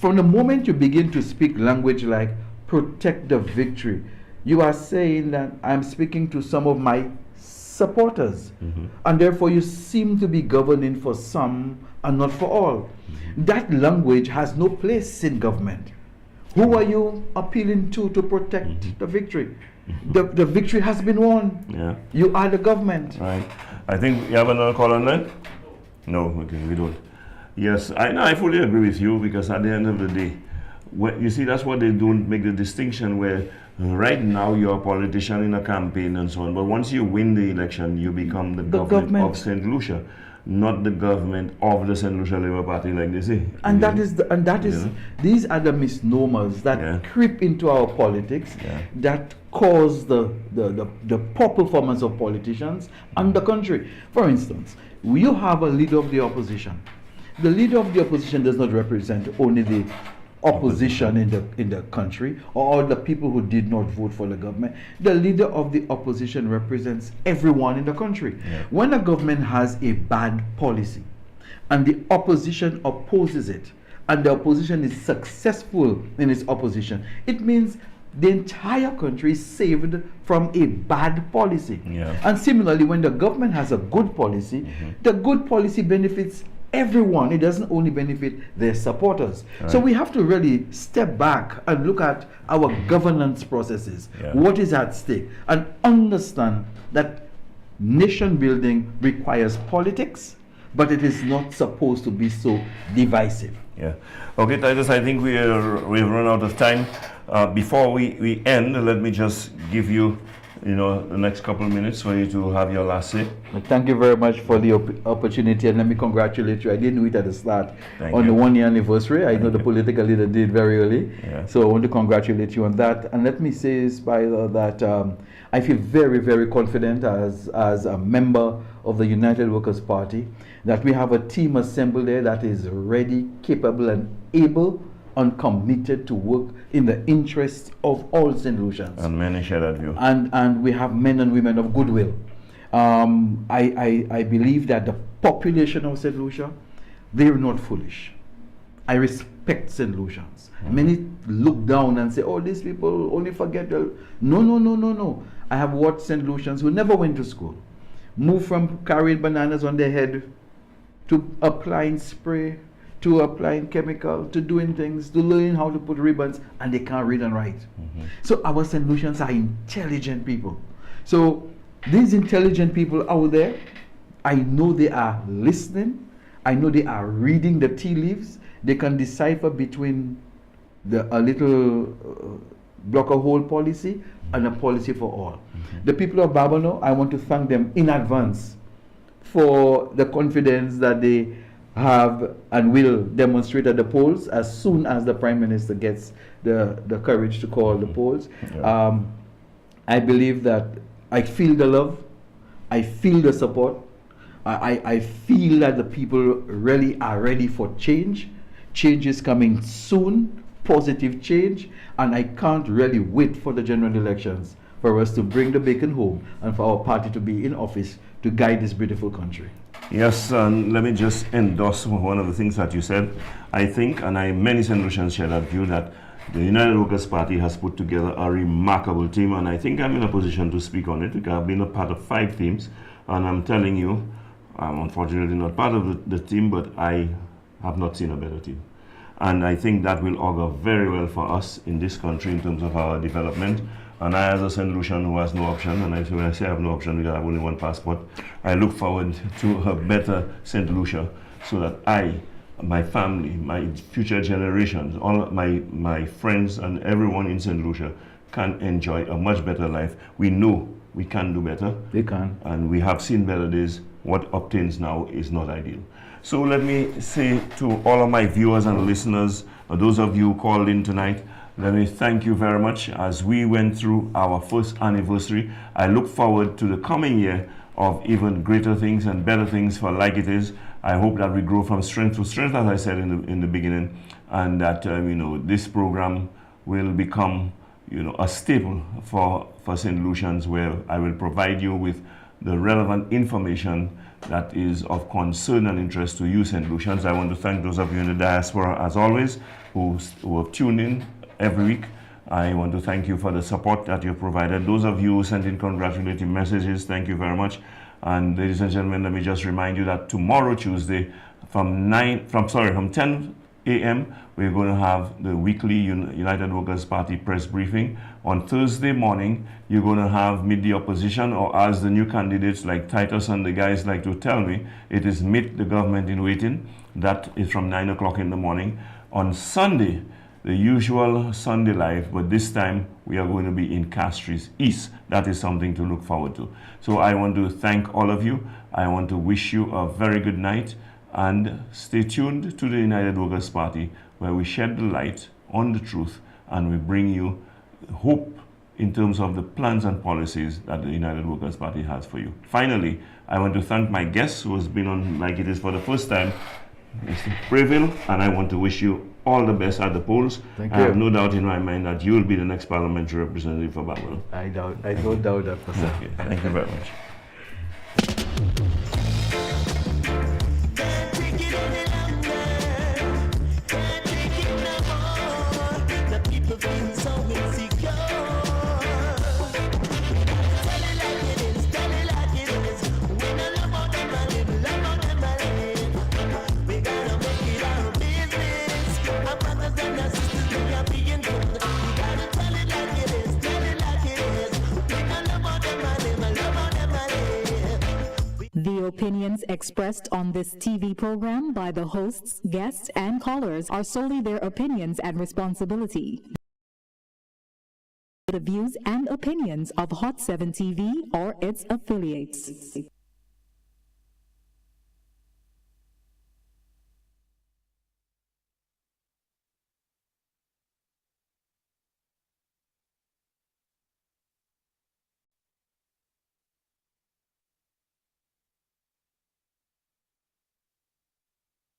from the moment you begin to speak language like protect the victory, you are saying that I'm speaking to some of my supporters, and therefore you seem to be governing for some and not for all. That language has no place in government. Who are you appealing to protect the victory? The victory has been won. Yeah. You are the government. Right. I think you have another call on that? No, okay, we don't. Yes, I fully agree with you, because at the end of the day, you see, that's what they don't make the distinction where right now you're a politician in a campaign and so on, but once you win the election, you become the government of St. Lucia, not the government of the St. Lucia Labour Party, like they say. And these are the misnomers that creep into our politics, that cause the poor performance of politicians and the country. For instance, you have a leader of the opposition. The leader of the opposition does not represent only the opposition in the country or the people who did not vote for the government. The leader of the opposition represents everyone in the country. When a government has a bad policy and the opposition opposes it and the opposition is successful in its opposition, it means the entire country is saved from a bad policy. And similarly, when the government has a good policy, the good policy benefits everyone. It doesn't only benefit their supporters. So we have to really step back and look at our governance processes, what is at stake, and understand that nation building requires politics, but it is not supposed to be so divisive. Okay, Titus, I think we've run out of time. Before we end, let me just give you, the next couple of minutes for you to have your last say. Thank you very much for the opportunity, and let me congratulate you. I didn't know it at the start on the 1 year anniversary. I know the political leader did very early, so I want to congratulate you on that. And let me say, Spider, that I feel very, very confident as a member of the United Workers' Party that we have a team assembled there that is ready, capable, and able and committed to work in the interest of all St. Lucians. And many share that view. And we have men and women of goodwill. I believe that the population of St. Lucia, they're not foolish. I respect St. Lucians. Many look down and say, oh, these people only forget. No. I have watched St. Lucians who never went to school move from carrying bananas on their head to applying spray, to applying chemical, to doing things, to learning how to put ribbons, and they can't read and write. So our St. Lucians are intelligent people. So these intelligent people out there, I know they are listening. I know they are reading the tea leaves. They can decipher between a little block a hole policy and a policy for all. The people of Babonneau, I want to thank them in advance for the confidence that they have and will demonstrate at the polls as soon as the Prime Minister gets the courage to call the polls. I believe that I feel the love, I feel the support, I feel that the people really are ready for change. Change is coming soon, positive change, and I can't really wait for the general elections for us to bring the bacon home and for our party to be in office to guide this beautiful country. Yes, and let me just endorse one of the things that you said. I think, and many St. Lucians share that view, that the United Workers' Party has put together a remarkable team, and I think I'm in a position to speak on it because I've been a part of 5 teams, and I'm telling you, I'm unfortunately not part of the team, but I have not seen a better team. And I think that will augur very well for us in this country in terms of our development. And I, as a St. Lucian who has no option, and when I say I have no option because I have only one passport, I look forward to a better St. Lucia so that I, my family, my future generations, all my friends and everyone in St. Lucia can enjoy a much better life. We know we can do better. They can. And we have seen better days. What obtains now is not ideal. So let me say to all of my viewers and listeners, those of you who called in tonight, let me thank you very much as we went through our first anniversary. I look forward to the coming year of even greater things and better things for Like It Is. I hope that we grow from strength to strength, as I said in the beginning, and that this program will become a staple for St. Lucians, where I will provide you with the relevant information that is of concern and interest to you, St. Lucians. I want to thank those of you in the diaspora, as always, who have tuned in every week. I want to thank you for the support that you've provided. Those of you who sent in congratulatory messages, thank you very much. And ladies and gentlemen, let me just remind you that tomorrow, Tuesday, from 10 a.m., we're going to have the weekly United Workers' Party press briefing. On Thursday morning, you're going to have Meet the Opposition, or as the new candidates like Titus and the guys like to tell me, it is Meet the Government in Waiting. That is from 9 o'clock in the morning. On Sunday, the usual Sunday Live, but this time we are going to be in Castries East. That is something to look forward to. So I want to thank all of you. I want to wish you a very good night, and stay tuned to the United Workers' Party, where we shed the light on the truth and we bring you hope in terms of the plans and policies that the United Workers' Party has for you. Finally, I want to thank my guest who has been on Like It Is for the first time, Mr. Breville, and I want to wish you all the best at the polls. Thank you. I have no doubt in my mind that you will be the next parliamentary representative for Babonneau. I don't doubt that for certain. Okay, thank you very much. opinions expressed on this TV program by the hosts, guests, and callers are solely their opinions and responsibility. The views and opinions of Hot 7 TV or its affiliates.